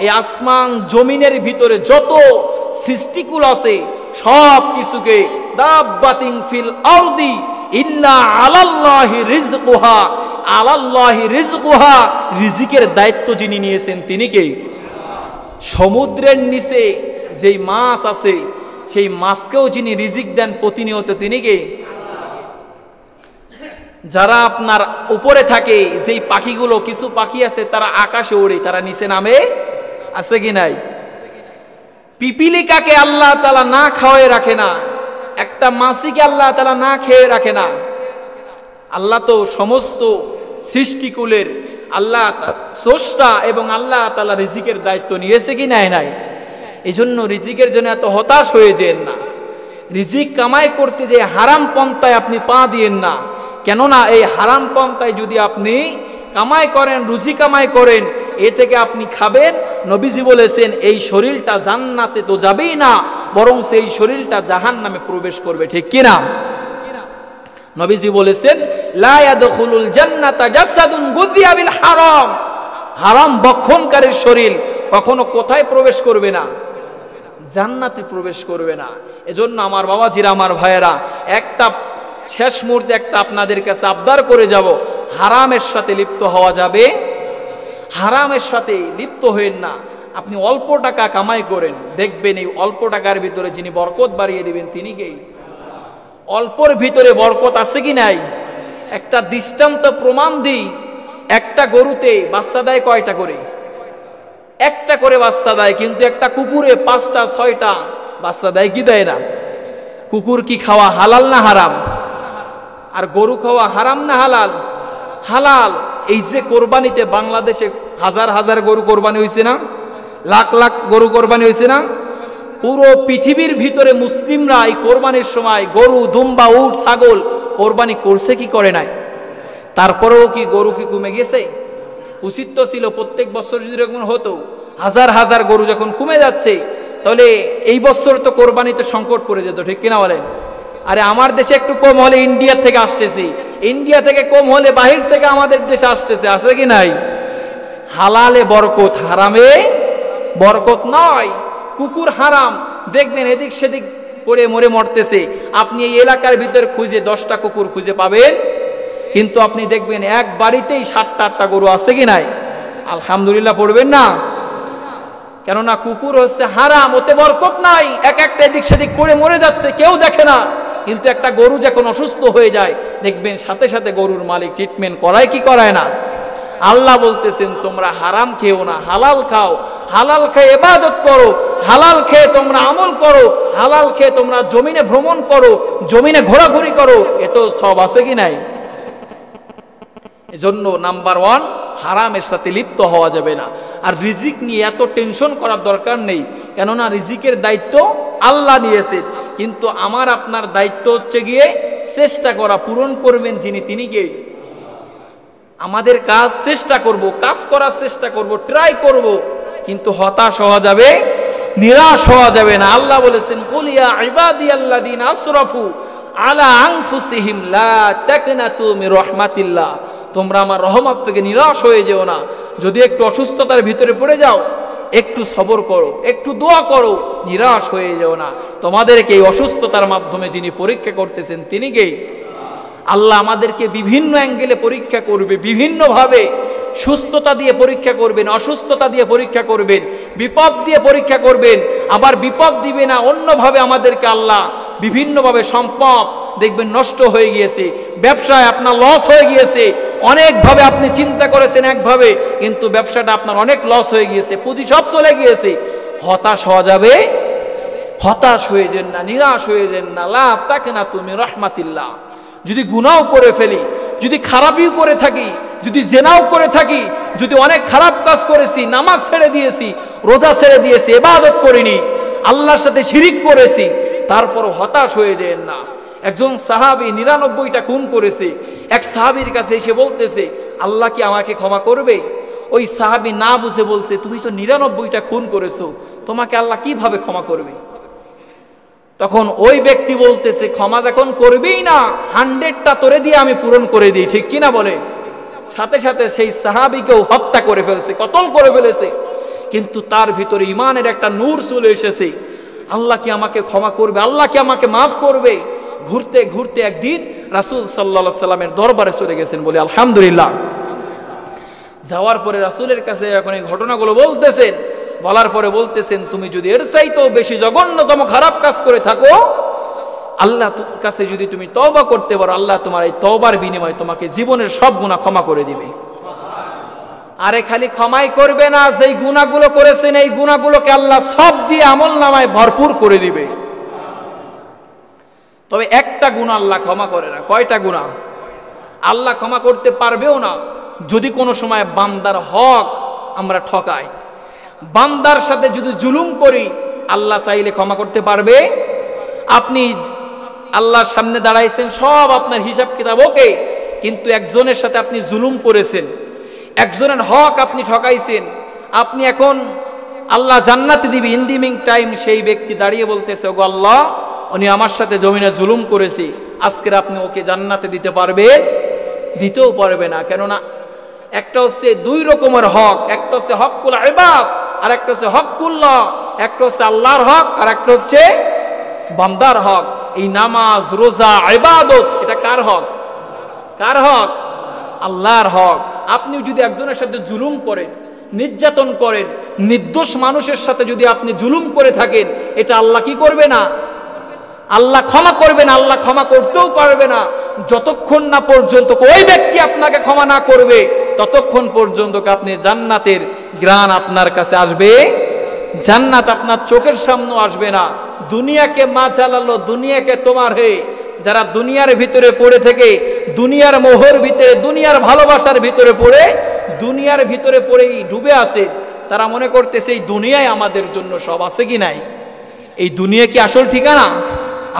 এই আসমান জমিনের ভিতরে যত সৃষ্টিকুল আছে সব কিছুকে দাব্বাতিন ফিল আরদি ইল্লা আলাল্লাহি রিজকুহা, আলাল্লাহি রিজকুহা, রিজিকের দায়িত্ব যিনি নিয়েছেন তিনি কে? সমুদ্রের নিচে যেই মাছ আছে সেই মাছকেও যিনি রিজিক দেন প্রতিনিয়ত তিনি কে? যারা আপনার উপরে থাকে, যেই পাখিগুলো, কিছু পাখি আছে তারা আকাশে ওড়ে, তারা নিচে নামে, আছে কি নাই? পিপিলিকাকে আল্লাহ তাআলা না খাওয়ায় রাখে না, একটা মাছিকে আল্লাহ তাআলা না খেয়ে রাখে না। আল্লাহ তো সমস্ত সৃষ্টিকুলের আল্লাহ স্রষ্টা, এবং আল্লাহ তাআলা রিজিকের দায়িত্ব নিয়েছে কি নাই? নাই। এই জন্য রিজিকের জন্য এত হতাশ হয়ে যেন না। রিজিক কামাই করতে যে হারাম পন্থায় আপনি পা দিয়েন না, কেননা এই হারাম পন্থায় যদি আপনি কামাই করেন, রুজি কামাই করেন, এ থেকে আপনি খাবেন, নবীজি বলেছেন এই শরীরটা জান্নাতে তো যাবেই না, বরং সেই শরীরটা জাহান্নামে প্রবেশ করবে, ঠিক কি না? নবীজি বলেছেন লা ইয়াদখুলুল জান্নাতা জাসাদুন গুযিয়া বিল হারাম, হারাম ভক্ষণকারীর শরীর কখনো কোথায় প্রবেশ করবে না? জান্নাতে প্রবেশ করবে না। এজন্য আমার বাবাজিরা, আমার ভাইয়েরা, একটা শেষ মুহূর্তে একটা আপনাদের কাছে আবদার করে যাব, হারামের সাথে লিপ্ত হওয়া যাবে, হারামের সাথে লিপ্ত হবেন না। আপনি অল্প টাকা কামাই করেন, দেখবেন এই অল্প টাকার ভিতরে যিনি বরকত বাড়িয়ে দিবেন তিনি কে? অল্পর ভিতরে বরকত আছে কি নাই? একটা দৃষ্টান্ত প্রমাণ দিই, একটা গরুতে বাচ্চা দেয় কয়টা করে? একটা করে বাচ্চা দেয়, কিন্তু একটা কুকুরে 5টা 6টা বাচ্চা দেয় কি দেয় না? কুকুর কি খাওয়া হালাল না হারাম? আর গরু খাওয়া হারাম না হালাল? হালাল। এই যে কোরবানিতে বাংলাদেশে হাজার হাজার গরু কোরবানি হয়েছে না, লাখ লাখ গরু কোরবানি হয়েছে না, পুরো পৃথিবীর ভিতরে মুসলিমরা এই কোরবানির সময় গরু, দুম্বা, উট, ছাগল কোরবানি করছে কি করে নাই? তারপরেও কি গরু কি কমে গেছে? উচিত তো ছিল প্রত্যেক বছর যদি এরকম হতো, হাজার হাজার গরু যখন কমে যাচ্ছে, তাহলে এই বছর তো কোরবানিতে সংকট পড়ে যেত, ঠিক কিনা বলেন? আরে আমার দেশে একটু কম হলে ইন্ডিয়া থেকে আসতেছে, ইন্ডিয়া থেকে কম হলে বাহির থেকে আমাদের দেশে আসতেছে, আছে কি নাই? হালালে বরকত, হারামে বরকত নয়। কুকুর হারাম, দেখবেন এদিক সেদিক পড়ে মরে মরতেছে, আপনি এই এলাকার ভিতর খুঁজে 10টা কুকুর খুঁজে পাবেন, কিন্তু আপনি দেখবেন এক বাড়িতেই 7টা 8টা গরু, আছে কি নাই? আলহামদুলিল্লাহ পড়বেন না? কেননা কুকুর হচ্ছে হারাম, ওতে বরকত নাই, এক একটা এদিক সেদিক পড়ে মরে যাচ্ছে, কেউ দেখে না। কিন্তু একটা গরু যখন অসুস্থ হয়ে যায়, দেখবেন সাথে সাথে গরুর মালিক ট্রিটমেন্ট করায় কি করায় না? আল্লাহ বলতেছেন তোমরা হারাম খেও না, হালাল খাও, হালাল খেয়ে ইবাদত করো, হালাল খেয়ে তোমরা আমল করো, হালাল খেয়ে তোমরা জমিনে ভ্রমণ করো, জমিনে ঘোরাঘুরি করো, এত সব আছে কি নাই? এজন্য নাম্বার 1, হারামের সাথে লিপ্ত হওয়া যাবে না। আর রিজিক নিয়ে এত টেনশন করার দরকার নেই, কেননা রিজিকের দায়িত্ব আল্লাহ নিয়েছেন, কিন্তু আমার আপনার দায়িত্ব হচ্ছে গিয়ে চেষ্টা করা, পূরণ করবেন যিনি তিনি কে? আমাদের কাজ চেষ্টা করব, কাজ করার চেষ্টা করব, ট্রাই করব, কিন্তু হতাশ হওয়া যাবে, নিরাশ হওয়া যাবে না। আল্লাহ বলেছেন কুল ইয়া ইবাদিয়াল্লাযিনা আসরাফু আলা আনফুসিহিম লা তাকনাতু মির রাহমাতিল্লাহ, তোমরা আমার রহমত থেকে নিরাশ হয়ে যেও না। যদি একটু অসুস্থতার ভিতরে পড়ে যাও, একটু সবর করো, একটু দোয়া করো, নিরাশ হয়ে যেও না। তোমাদেরকে এই অসুস্থতার মাধ্যমে যিনি পরীক্ষা করতেছেন তিনি কে? আল্লাহ আমাদেরকে বিভিন্ন অ্যাঙ্গেলে পরীক্ষা করবে, বিভিন্নভাবে সুস্থতা দিয়ে পরীক্ষা করবেন, অসুস্থতা দিয়ে পরীক্ষা করবেন, বিপদ দিয়ে পরীক্ষা করবেন। আবার বিপদ দিবে না, অন্যভাবে আমাদেরকে আল্লাহ বিভিন্নভাবে সম্পদ দেখবেন নষ্ট হয়ে গিয়েছে, ব্যবসায় আপনার লস হয়ে গিয়েছে, অনেকভাবে আপনি চিন্তা করেছেন একভাবে, কিন্তু ব্যবসাটা আপনার অনেক লস হয়ে গিয়েছে, পুঁজি সব চলে গিয়েছে। হতাশ হওয়া যাবে? হতাশ হয়ে যান না, নিরাশ হয়ে যান না। লাভ তাকে না তুমি রহমাতিল্লাহ। যদি গুনাও করে ফেলি, যদি খারাপিও করে থাকি, যদি জেনাও করে থাকি, যদি অনেক খারাপ কাজ করেছি, নামাজ ছেড়ে দিয়েছি, রোজা ছেড়ে দিয়েছি, ইবাদত করিনি, আল্লাহর সাথে শিরিক করেছি, তারপর হতাশ হয়ে যান না। একজন সাহাবী 99টা খুন করেছে, এক সাহাবীর কাছে এসে বলতেছে আল্লাহ কি আমাকে ক্ষমা করবে? ওই সাহাবী না বুঝে বলছে তুমি তো 99টা খুন করেছো, তোমাকে আল্লাহ কিভাবে ক্ষমা করবে? তখন ওই ব্যক্তি বলতেছে ক্ষমা যখন করবেই না, 100টা তোরে দিয়ে আমি পূরণ করে দিই, ঠিক কিনা বলে? সাথে সাথে সেই সাহাবীকেও হত্যা করে ফেলছে, কতল করে ফেলেছে, কিন্তু তার ভিতরে ইমানের একটা নূর চলে এসেছে। আল্লাহ কি আমাকে ক্ষমা করবে? আল্লাহ কি আমাকে মাফ করবে? ঘুরতে ঘুরতে একদিন রাসূল সাল্লাল্লাহু আলাইহি সাল্লামের দরবারে চলে গেছেন, বলে আলহামদুলিল্লাহ। যাওয়ার পরে রাসূলের কাছে এখন এই ঘটনাগুলো বলতেছেন, বলার পরে বলতেছেন তুমি যদি এর চাইতেও বেশি জঘন্যতম খারাপ কাজ করে থাকো, আল্লাহ কাছে যদি তুমি তওবা করতে পারো, আল্লাহ তোমার এই তওবার বিনিময়ে তোমাকে জীবনের সব গুনাহ ক্ষমা করে দিবে। আরে খালি ক্ষমাই করবে না, যেই গুনাহগুলো করেছেন এই গুনাহগুলোকে আল্লাহ সব দিয়ে আমলনামায় ভরপুর করে দিবে। তবে একটা গুনাহ আল্লাহ ক্ষমা করে না। কয়টা গুনাহ? আল্লাহ ক্ষমা করতে পারবেও না যদি কোনো সময় বান্দার হক আমরা ঠকাই, বান্দার সাথে যদি জুলুম করি, আল্লাহ চাইলে ক্ষমা করতে পারবে? আপনি আল্লাহর সামনে দাঁড়াইছেন, সব আপনার হিসাব কিতাব ওকে, কিন্তু একজনের সাথে আপনি জুলুম করেছেন, একজনের হক আপনি ঠকাইছেন, আপনি এখন আল্লাহ জান্নাতে দিবে, ইন দি মিন টাইম সেই ব্যক্তি দাঁড়িয়ে বলতেছে ওগো আল্লাহ উনি আমার সাথে জমিনে জুলুম করেছে, আজকের আপনি ওকে জান্নাতে দিতে পারবেন? দিতেও পারবে না। কেননা একটা হচ্ছে দুই রকমের হক, একটা হচ্ছে হকুল ইবাদ আর একটা হচ্ছে হকুল্লাহ, একটা হচ্ছে আল্লাহর হক আর একটা হচ্ছে বান্দার হক। এই নামাজ, রোজা, ইবাদত এটা কার হক? কার হক? আল্লাহর হক। আপনি যদি একজনের সাথে জুলুম করেন, নির্যাতন করেন, নির্দোষ মানুষের সাথে যদি আপনি জুলুম করে থাকেন, এটা আল্লাহ কি করবে না? আল্লাহ ক্ষমা করবে না। আল্লাহ ক্ষমা করতেও পারবে না যতক্ষণ না পর্যন্ত ওই ব্যক্তি আপনাকে ক্ষমা না করবে, ততক্ষণ পর্যন্ত আপনি জান্নাতের গ্রাণ আপনার কাছে আসবে, জান্নাত আপনার চোখের সামনে আসবে না। দুনিয়াকে মা চালালো, দুনিয়াকে তোমার হে। যারা দুনিয়ার ভিতরে পড়ে থেকে, দুনিয়ার মোহর ভিতরে, দুনিয়ার ভালোবাসার ভিতরে পড়ে, দুনিয়ার ভিতরে পড়েই ডুবে আছে, তারা মনে করতেছে এই দুনিয়ায় আমাদের জন্য সব আছে কি নাই। এই দুনিয়া কি আসল ঠিকানা?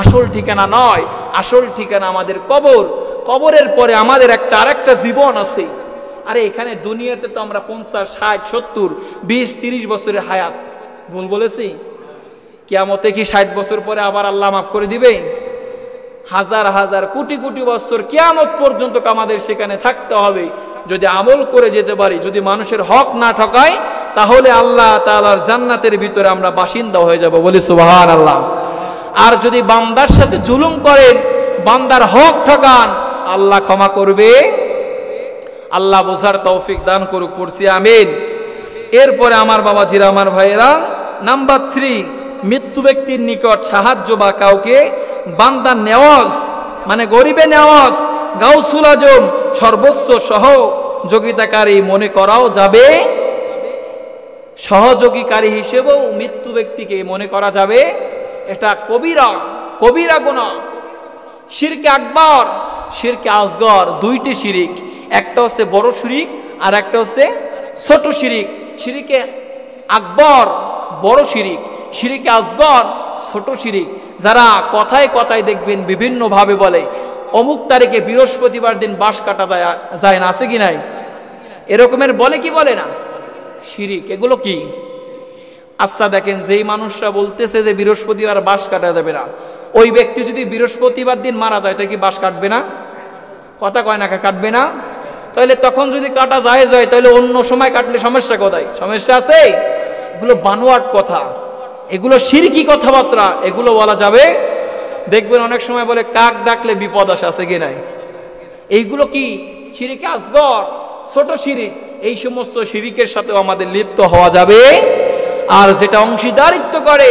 আসল ঠিকানা নয়। আসল ঠিকানা আমাদের কবর। কবরের পরে আমাদের একটা আরেকটা জীবন আছে। আরে এখানে দুনিয়াতে তো আমরা 50, 60, 70, 20, 30 বছরের হায়াত। ভুল বলেছি? কিয়ামতে কি 60 বছর পরে আবার আল্লাহ মাফ করে দিবে? হাজার হাজার কোটি কোটি বছর কিয়ামত পর্যন্ত আমাদের সেখানে থাকতে হবে। যদি আমল করে যেতে পারি, যদি মানুষের হক না ঠকাই, তাহলে আল্লাহ তাআলার জান্নাতের ভিতরে আমরা বাসিন্দা হয়ে যাব। বলি সুবহানাল্লাহ। আর যদি বান্দার সাথে জুলুম করেন, বান্দার হক ঠকান, আল্লাহ ক্ষমা করবে? আল্লাহ বোঝার তৌফিক দান করুক, পড়ছি আমিন। এরপরে আমার বাবাজিরা, আমার ভাইয়েরা, নাম্বার 3, মৃত্যু ব্যক্তির নিকট সাহায্য বা কাউকে বান্দার নেওয়াজ মানে গরিবে নেওয়াজ, গাউসুল আজম সর্বোচ্চ সহযোগিতাকারী মনে করাও যাবে। সহযোগীকারী হিসেবেও মৃত্যু ব্যক্তিকে মনে করা যাবে। এটা কবিরা, কবিরা গুনাহ। শিরকে আকবর, শিরকে আসগর, দুইটি শিরিক। একটা হচ্ছে বড় শিরিক আর একটা হচ্ছে ছোট শিরিক। শিরকে আকবর বড় শিরিক, শিরকে আসগর ছোট শিরিক। যারা কথায় কথায় দেখবেন বিভিন্নভাবে বলে অমুক তারিখে বৃহস্পতিবার দিন বাঁশ কাটা যায় না, আছে কি নাই? এরকমের বলে কি বলে না? শিরিক। এগুলো কি? আচ্ছা দেখেন, যেই মানুষরা বলতেছে যে বৃহস্পতিবার বাঁশ কাটা যাবে না, ওই ব্যক্তি যদি বৃহস্পতিবার দিন মারা যায় তো কি বাঁশ কাটবে না? কথা কয় না, কাটবে না? তাহলে তখন যদি কাটা যায় তাহলে অন্য সময় কাটলে সমস্যা কোথায়? সমস্যা আছে? এগুলো বানোয়াট কথা, এগুলো শিরকি কথাবার্তা, এগুলো বলা যাবে? দেখবেন অনেক সময় বলে কাক ডাকলে বিপদ আসে, আছে কি নাই? এইগুলো কি? শিরকে আসগর, ছোট শিরিক। এই সমস্ত শিরিকের সাথেও আমাদের লিপ্ত হওয়া যাবে। আর যেটা অংশীদারিত্ব করে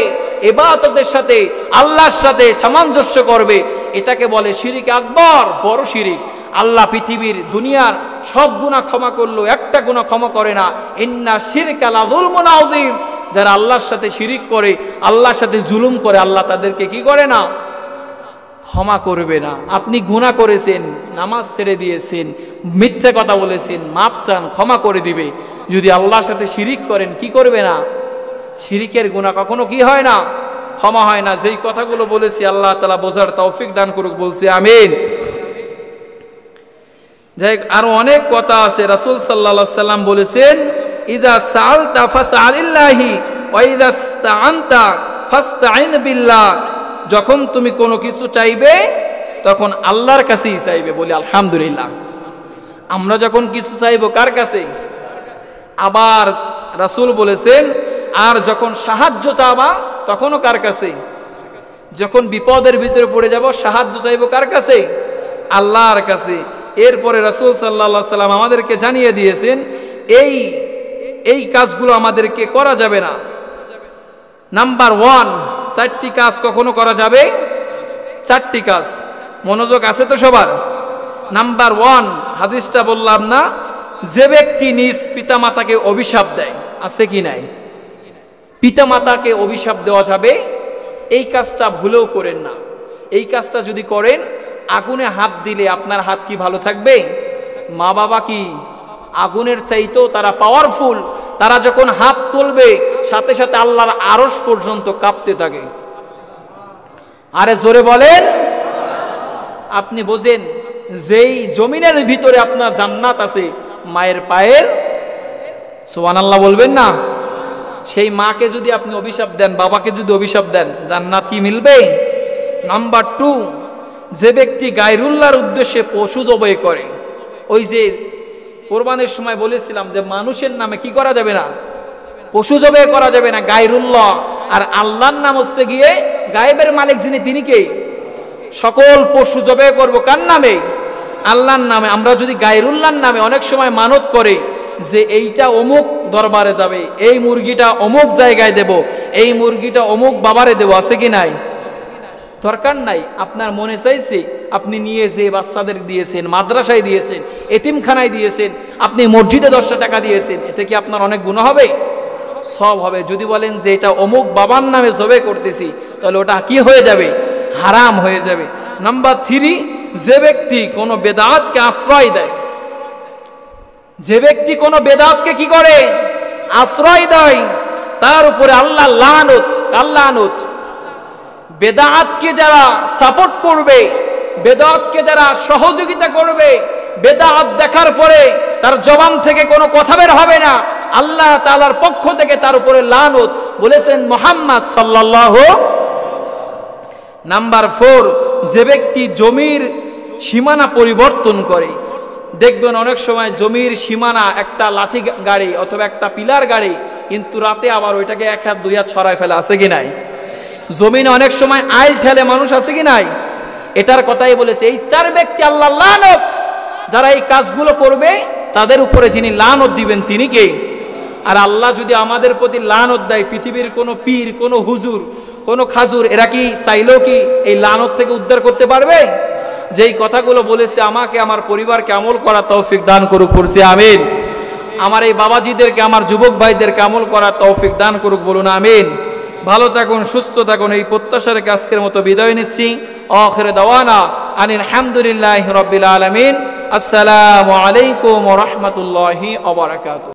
ইবাদতের সাথে, আল্লাহর সাথে সামঞ্জস্য করবে, এটাকে বলে শিরিক আকবর, বড় শিরিক। আল্লাহ পৃথিবীর দুনিয়ার সব গুনাহ ক্ষমা করলো, একটা গুনাহ ক্ষমা করে না। ইন্না শিরকা লাযুলমুন আযীম। যারা আল্লাহর সাথে শিরিক করে, আল্লাহর সাথে জুলুম করে, আল্লাহ তাদেরকে কি করে না? ক্ষমা করবে না। আপনি গুনাহ করেছেন, নামাজ ছেড়ে দিয়েছেন, মিথ্যে কথা বলেছেন, মাফ চান, ক্ষমা করে দিবে। যদি আল্লাহর সাথে শিরিক করেন, কি করবে না? শিরিকের গুনাহ কখনো কি হয় না? ক্ষমা হয় না। যেই কথাগুলো বলেছি আল্লাহ তাআলা বোঝার তৌফিক দান করুক, বলছি আমিন। যাই হোক, আরো অনেক কথা আছে। রাসূল সাল্লাল্লাহু আলাইহি সাল্লাম বলেছেন, ইজা সাআলতা ফাসআলিল্লাহি ওয়া ইজা ইসতাআনতা ফাসতাইন বিল্লাহ। যখন তুমি কোনো কিছু চাইবে তখন আল্লাহর কাছেই চাইবে। বলি আলহামদুলিল্লাহ। আমরা যখন কিছু চাইবো কার কাছে? আবার রাসূল বলেছেন, আর যখন সাহায্য চাবা তখনও কার কাছে? যখন বিপদের ভিতরে পড়ে যাব সাহায্য চাইবো কার কাছে? আল্লাহর কাছে। এরপরে রাসূল সাল্লাল্লাহু আলাইহি সাল্লাম আমাদেরকে জানিয়ে দিয়েছেন এই কাজগুলো আমাদেরকে করা যাবে না। নাম্বার 1, 4টি কাজ কখনো করা যাবে? 4টি কাজ। মনোযোগ আছে তো সবার? নাম্বার 1, হাদিসটা বললাম না, যে ব্যক্তি নিজ পিতামাতাকে অভিশাপ দেয়, আছে কি নাই? পিতামাতাকে অভিশাপ দেওয়া যাবে, এই কাজটা ভুলেও করেন না। এই কাজটা যদি করেন, আগুনে হাত দিলে আপনার হাত কি ভালো থাকবে? মা বাবা কি আগুনের চাইতেও তারা পাওয়ারফুল। তারা যখন হাত তুলবে সাথে সাথে আল্লাহর আরশ পর্যন্ত কাঁপতে থাকে। আরে জোরে বলেন। আপনি বোঝেন, যেই জমিনের ভিতরে আপনার জান্নাত আছে মায়ের পায়ের, সুবহানাল্লাহ বলবেন না? সেই মাকে যদি আপনি অভিশাপ দেন, বাবাকে যদি অভিশাপ দেন, জান্নাত কি মিলবে? নাম্বার 2, যে ব্যক্তি গায়রুল্লাহর উদ্দেশ্যে পশু জবাই করে, ওই যে কোরবানির সময় বলেছিলাম যে মানুষের নামে কি করা যাবে না? পশু জবাই করা যাবে না, গায়রুল্লাহ। আর আল্লাহর নাম হচ্ছে গিয়ে গায়েবের মালিক যিনি, তিনি কে? সকল পশু জবাই করব কার নামে? আল্লাহর নামে। আমরা যদি গায়রুল্লাহর নামে অনেক সময় মানত করে যে এইটা অমুক দরবারে যাবে, এই মুরগিটা অমুক জায়গায় দেব, এই মুরগিটা অমুক বাবারে দেব, আছে কি নাই? দরকার নাই। আপনার মনে চাইছে, আপনি নিয়ে যে বাচ্চাদের দিয়েছেন, মাদ্রাসায় দিয়েছেন, এতিমখানায় দিয়েছেন, আপনি মসজিদে 10টা টাকা দিয়েছেন, এতে কি আপনার অনেক গুনাহ হবে? সব হবে। যদি বলেন যে এটা অমুক বাবার নামে জবে করতেছি, তাহলে ওটা কি হয়ে যাবে? হারাম হয়ে যাবে। নাম্বার 3, যে ব্যক্তি কোনো বেদাতকে আশ্রয় দেয়, যে ব্যক্তি কোনো বেদাতকে কি করে? আশ্রয় দেয়, তার উপরে আল্লাহ লানত। কার লানত? বেদাতকে যারা সাপোর্ট করবে, বেদাতকে যারা সহযোগিতা করবে, বেদাত দেখার পরে তার জবান থেকে কোনো কথা বের হবে না, আল্লাহ তাআলার পক্ষ থেকে তার উপরে লানত, বলেছেন মুহাম্মদ সাল্লাল্লাহু। নাম্বার 4, যে ব্যক্তি জমির সীমানা পরিবর্তন করে। দেখবেন অনেক সময় জমির সীমানা একটা লাঠি গাড়ি অথবা একটা পিলার গাড়ি, কিন্তু রাতে আবার ওইটাকে 1 হাত 2 হাত ছড়ায় ফেলে, আছে কি নাই? জমিনে অনেক সময় আইল ঠেলে মানুষ, আছে কি নাই? এটার কথাই বলেছে। এই 4 ব্যক্তি আল্লাহ লানত। যারা এই কাজগুলো করবে তাদের উপরে যিনি লানত দিবেন তিনি কে? আর আল্লাহ যদি আমাদের প্রতি লানত দেয়, পৃথিবীর কোনো পীর, কোনো হুজুর, কোনো খাজুর, এরা কি চাইলেও কি এই লানত থেকে উদ্ধার করতে পারবে? যেই কথাগুলো বলেছে, আমাকে আমার পরিবারকে আমল করার তৌফিক দান করুক, পড়ছি আমিন। আমার এই বাবাজিদেরকে, আমার যুবক ভাইদেরকে আমল করার তৌফিক দান করুক, বলুন আমিন। ভালো থাকুন, সুস্থ থাকুন, এই প্রত্যাশার আজকের মতো বিদায় নিচ্ছি। আখির দাওয়ানা আনিল হামদুলিল্লাহি রাব্বিল আলামিন। আসসালামু আলাইকুম ওয়া রাহমাতুল্লাহি ওয়া বারাকাতুহু।